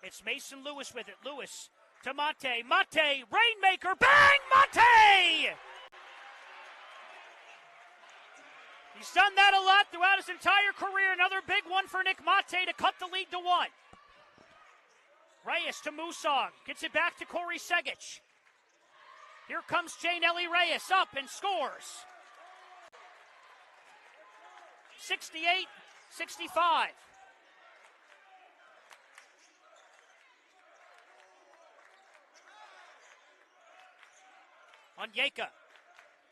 It's Mason Lewis with it. Lewis to Mate. Mate, rainmaker, bang, Mate! He's done that a lot throughout his entire career. Another big one for Nick Mate to cut the lead to 1. Reyes to Musong. Gets it back to Corey Segic. Here comes Jane Ellie Reyes up and scores. 68-65. Onyeka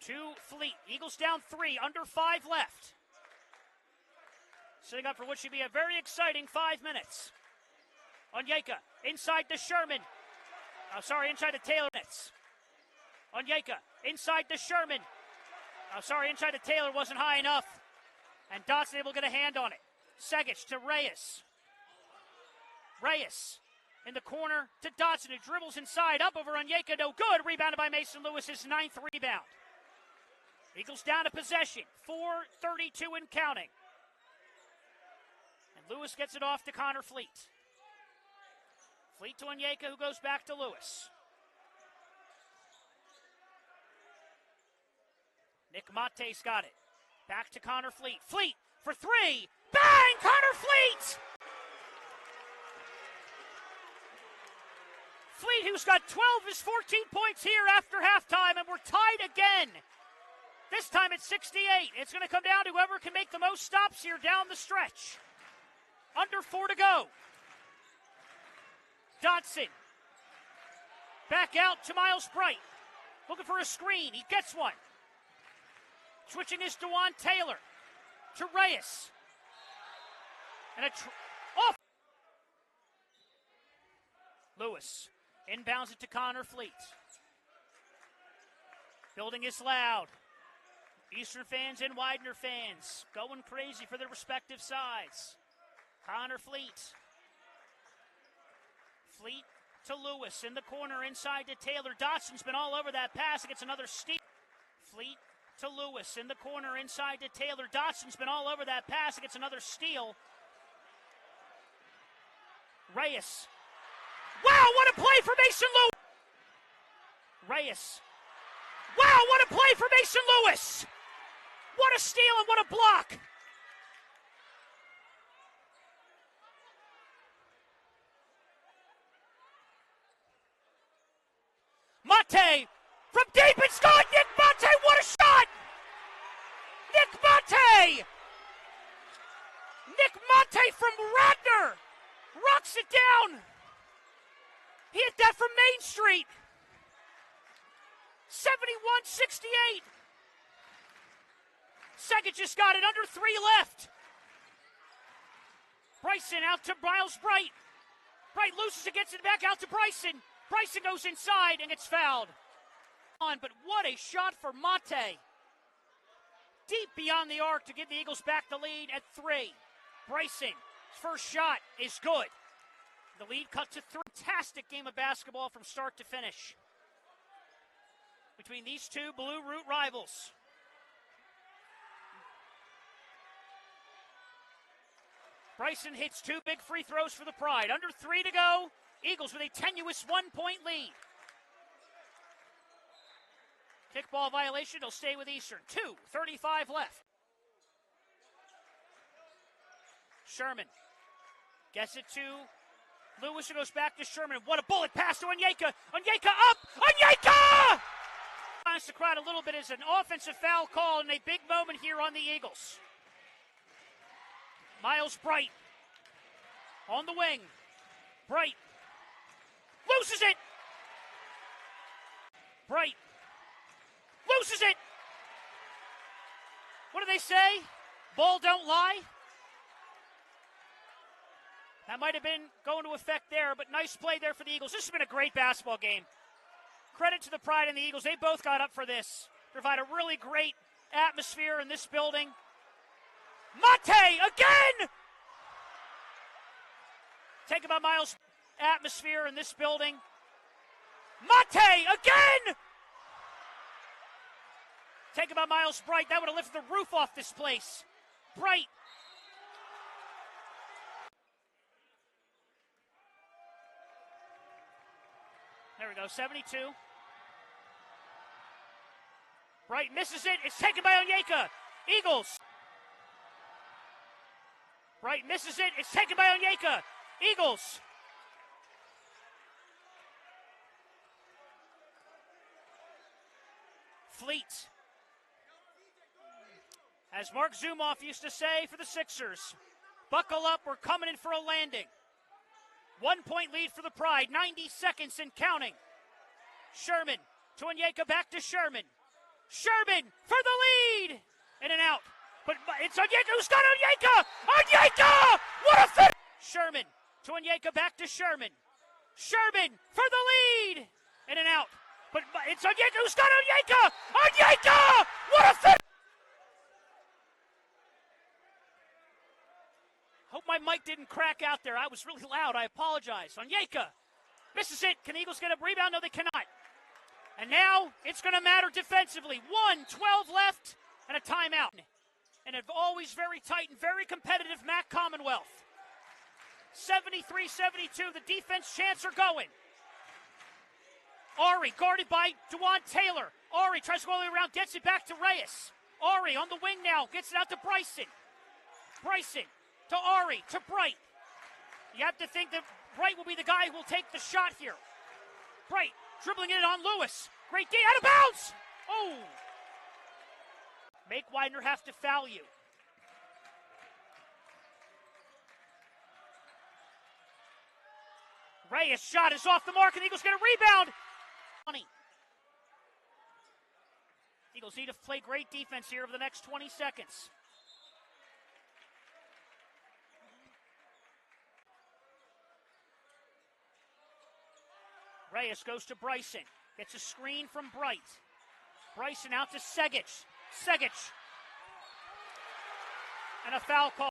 to Fleet. Eagles down 3, under 5 left. Setting up for what should be a very exciting 5 minutes. Onyeka inside to Sherman. Inside to Taylor. Onyeka inside to Sherman. Inside to Taylor wasn't high enough. And Dotson able to get a hand on it. Segic to Reyes. Reyes in the corner to Dotson, who dribbles inside, up over Onyeka, no good. Rebounded by Mason Lewis, his 9th rebound. Eagles down a possession, 4:32 and counting. And Lewis gets it off to Connor Fleet. Fleet to Onyeka, who goes back to Lewis. Nick Mate's got it. Back to Connor Fleet. Fleet for 3. Bang! Connor Fleet! Fleet, who's got 12 of his 14 points here after halftime, and we're tied again. This time it's 68. It's going to come down to whoever can make the most stops here down the stretch. Under 4 to go. Dotson. Back out to Miles Bright. Looking for a screen. He gets one. Switching is DeJuan Taylor to Reyes. And off. Lewis inbounds it to Connor Fleet. Building is loud. Eastern fans and Widener fans going crazy for their respective sides. Connor Fleet. Fleet to Lewis in the corner inside to Taylor. Dotson's been all over that pass. It gets another steal. Fleet to Lewis in the corner inside to Taylor. Dotson's been all over that pass. It gets another steal. Reyes. Wow, what a play for Mason Lewis! Reyes. Wow, what a play for Mason Lewis! What a steal and what a block! Mate from deep, it's good! Nick Mate, what a shot! Nick Mate! Nick Mate from Radnor rocks it down! He hit that from Main Street. 71-68. Segic just got it, under 3 left. Bryson out to Miles Bright. Bright loses it, gets it back out to Bryson. Bryson goes inside and gets fouled. But what a shot for Mate. Deep beyond the arc to give the Eagles back the lead at 3. Bryson's first shot is good. The lead cut to 3. Fantastic game of basketball from start to finish between these two Blue Root rivals. Bryson hits 2 big free throws for the Pride. Under 3 to go. Eagles with a tenuous 1-point lead. Kickball violation. He'll stay with Eastern. 2:35 left. Sherman gets it to Lewis, who goes back to Sherman. What a bullet pass to Onyeka. Onyeka up! Onyeka! The crowd a little bit as an offensive foul call and a big moment here on the Eagles. Miles Bright on the wing. Bright loses it. Bright loses it. What do they say? Ball don't lie. That might have been going to effect there, but nice play there for the Eagles. This has been a great basketball game. Credit to the Pride and the Eagles. They both got up for this. Provide a really great atmosphere in this building. Mate again! Taken by Miles. Atmosphere in this building. Mate again! Taken by Miles Bright. That would have lifted the roof off this place. Bright. There we go, 72. Bright misses it. It's taken by Onyeka. Eagles. Bright misses it. It's taken by Onyeka. Eagles. Fleet. As Mark Zumoff used to say for the Sixers, buckle up, we're coming in for a landing. 1-point lead for the Pride, 90 seconds and counting. Sherman to Onyeka, back to Sherman. Sherman for the lead! In and out. But it's Onyeka who's got Onyeka! Onyeka! What a fit! Sherman to Onyeka, back to Sherman. Sherman for the lead! In and out. But it's Onyeka who's got Onyeka! Onyeka! What a fit! Hope my mic didn't crack out there. I was really loud. I apologize. Onyeka misses it. Can Eagles get a rebound? No, they cannot. And now it's going to matter defensively. 1:12 left and a timeout. And an always very tight and very competitive MAC Commonwealth. 73-72. The defense chants are going. Ari guarded by DeJuan Taylor. Ari tries to go all the way around, gets it back to Reyes. Ari on the wing now, gets it out to Bryson. Bryson to Ari, to Bright. You have to think that Bright will be the guy who will take the shot here. Bright dribbling it on Lewis. Great D, out of bounds! Oh! Make Widener have to foul you. Reyes' shot is off the mark, and the Eagles get a rebound. Eagles need to play great defense here over the next 20 seconds. Reyes goes to Bryson. Gets a screen from Bright. Bryson out to Segic. Segic. And a foul call.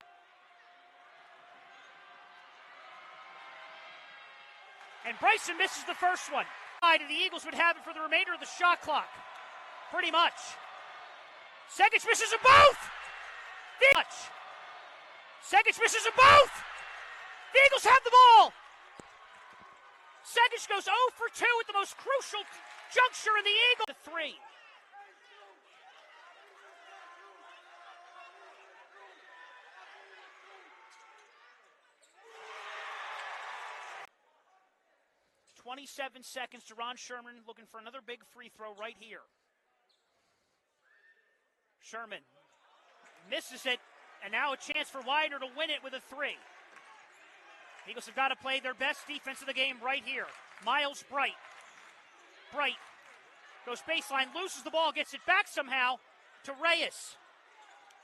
And Bryson misses the first one. The Eagles would have it for the remainder of the shot clock. Pretty much. Segic misses them both! Segic misses them both! The Eagles have the ball! Segic goes 0 for 2 at the most crucial juncture in the Eagles. To 3. "27 seconds to Ron Sherman, looking for another big free throw right here. Sherman misses it, and now a chance for Widener to win it with a 3. Eagles have got to play their best defense of the game right here. Miles Bright. Bright goes baseline, loses the ball, gets it back somehow to Reyes.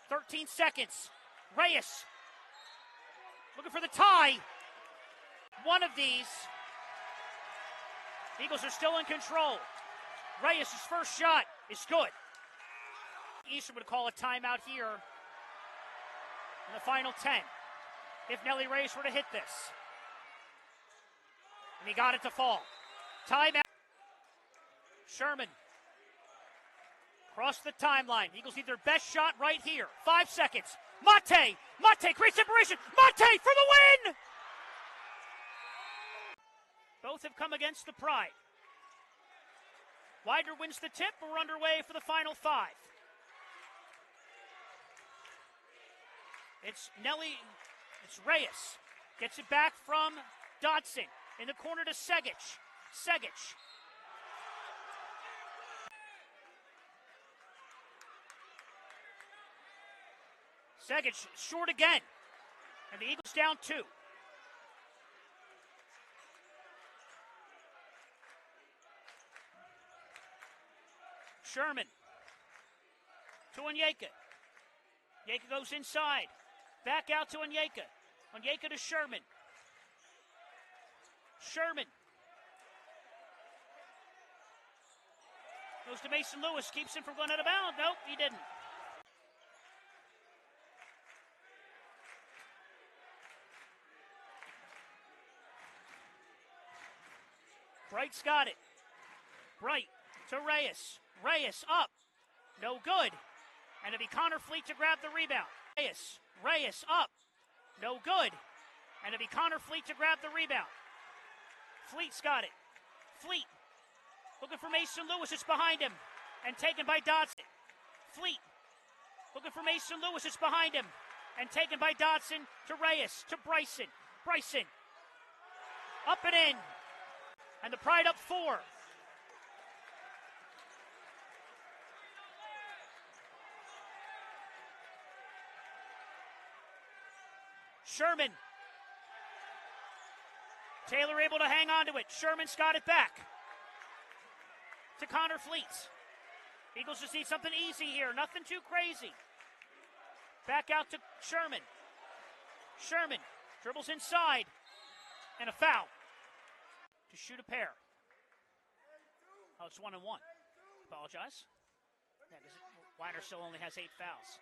13 seconds. Reyes looking for the tie. One of these. Eagles are still in control. Reyes' first shot is good. Eastern would call a timeout here in the final 10. If Nelly Reyes were to hit this. And he got it to fall. Timeout. Sherman. Across the timeline. Eagles need their best shot right here. 5 seconds. Mate. Mate creates separation. Mate for the win! Both have come against the Pride. Widener wins the tip. We're underway for the final 5. It's Reyes. Gets it back from Dotson. In the corner to Segic. Segic. Segic short again. And the Eagles down 2. Sherman. To Onyeka. Onyeka goes inside. Back out to Onyeka. Onyeka to Sherman. Sherman. Goes to Mason Lewis. Keeps him from going out of bounds. Nope, he didn't. Bright's got it. Bright to Reyes. Reyes up. No good. And it'll be Connor Fleet to grab the rebound. Reyes up. No good. And it'll be Connor Fleet to grab the rebound. Fleet's got it. Fleet looking for Mason Lewis. It's behind him. And taken by Dotson. Fleet looking for Mason Lewis. It's behind him. And taken by Dotson to Reyes. To Bryson. Bryson. Up and in. And the Pride up 4. Sherman. Taylor able to hang on to it. Sherman's got it back. to Connor Fleet. Eagles just need something easy here, nothing too crazy. Back out to Sherman. Sherman dribbles inside, and a foul to shoot a pair. Oh, it's 1-1. Apologize. Yeah, Widener still only has 8 fouls.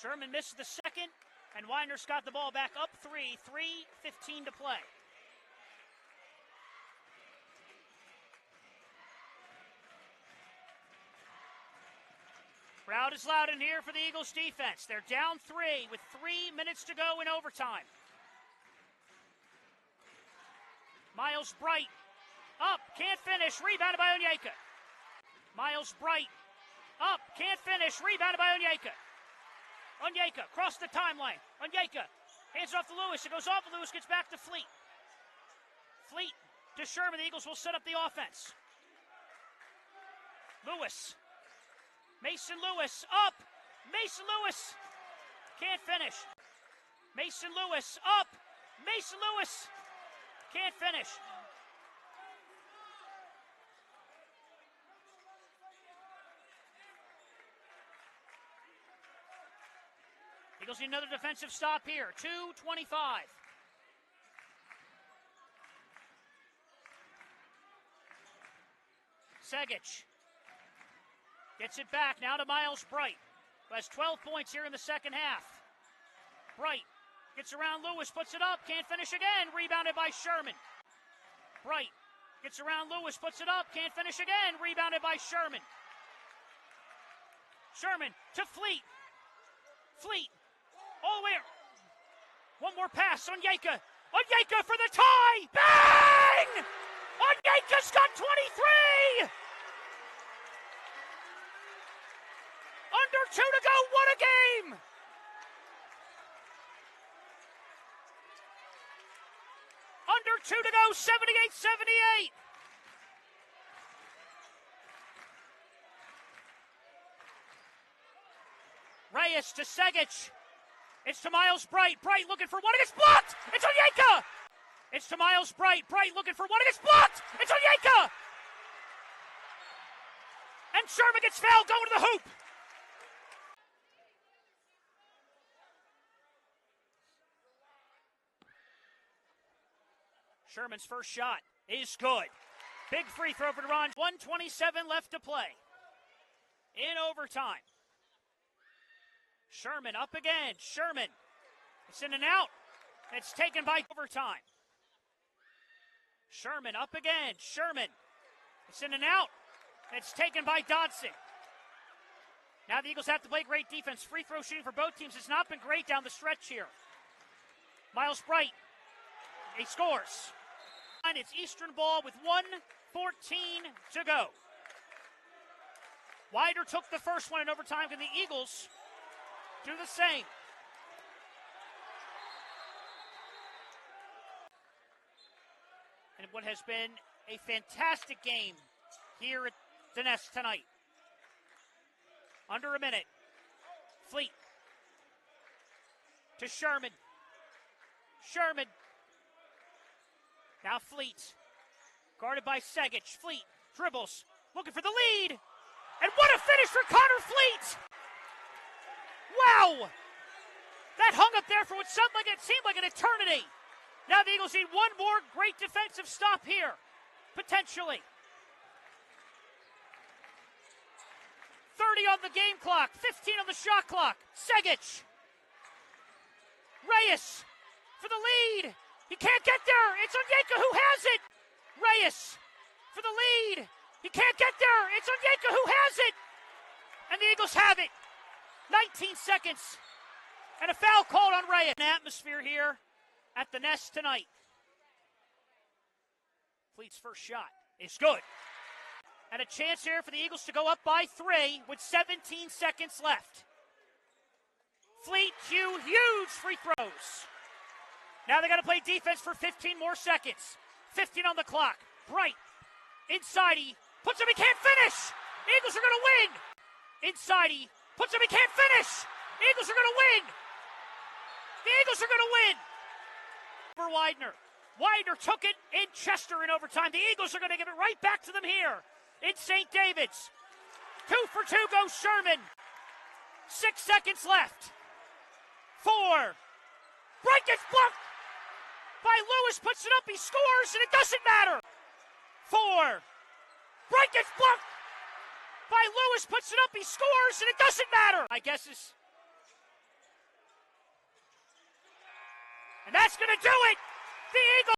Sherman missed the second, and Widener's got the ball back up 3, 3:15 to play. Crowd is loud in here for the Eagles defense. They're down 3 with 3 minutes to go in overtime. Miles Bright, up, can't finish, rebounded by Onyeka. Miles Bright, up, can't finish, rebounded by Onyeka. Onyeka, across the timeline. Onyeka, hands it off to Lewis. It goes off, and Lewis gets back to Fleet. Fleet to Sherman. The Eagles will set up the offense. Lewis. Mason Lewis, up. Mason Lewis, can't finish. Mason Lewis, up. Mason Lewis, can't finish. Eagles need another defensive stop here. 2:25. Segic gets it back now to Miles Bright, who has 12 points here in the second half. Bright gets around Lewis, puts it up, can't finish again. Rebounded by Sherman. Bright gets around Lewis, puts it up, can't finish again. Rebounded by Sherman. Sherman to Fleet. Fleet. All the way. One more pass. Onyeka. Onyeka for the tie. Bang! Onyeka's got 23. Under 2 to go. What a game. Under 2 to go. 78-78. Reyes to Segic. It's to Miles Bright. Bright looking for one. It gets blocked. It's Onyeka. It's to Miles Bright. Bright looking for one. It gets blocked. It's Onyeka. And Sherman gets fouled going to the hoop. Sherman's first shot is good. Big free throw for Ron. 1:27 left to play in overtime. Sherman up again. Sherman. It's in and out. It's taken by overtime. Sherman up again. Sherman. It's in and out. It's taken by Dodson. Now the Eagles have to play great defense. Free throw shooting for both teams has not been great down the stretch here. Miles Bright. He scores. And it's Eastern ball with 1:14 to go. Widener took the first one in overtime, and the Eagles do the same. And what has been a fantastic game here at the Nest tonight. Under a minute. Fleet to Sherman. Sherman. Now Fleet. Guarded by Segic. Fleet dribbles. Looking for the lead. And what a finish for Connor Fleet! Wow! That hung up there for what seemed like an eternity. Now the Eagles need one more great defensive stop here, potentially. 30 on the game clock, 15 on the shot clock. Segic. Reyes for the lead. He can't get there. It's Onyeka who has it. Reyes for the lead. He can't get there. It's Onyeka who has it. And the Eagles have it. 19 seconds. And a foul called on Reyes. An atmosphere here at the Nest tonight. Fleet's first shot is good. And a chance here for the Eagles to go up by 3 with 17 seconds left. Fleet, huge free throws. Now they got to play defense for 15 more seconds. 15 on the clock. Bright inside. He puts him. He can't finish. Eagles are going to win. Inside, he puts him, he can't finish. Eagles are going to win. The Eagles are going to win. For Widener. Widener took it in Chester in overtime. The Eagles are going to give it right back to them here in St. David's. 2 for 2 goes Sherman. 6 seconds left. 4. Break gets blocked by Lewis, puts it up, he scores, and it doesn't matter. 4. Break gets blocked by Lewis, puts it up, he scores, and it doesn't matter. I guess is. And that's going to do it. The Eagles.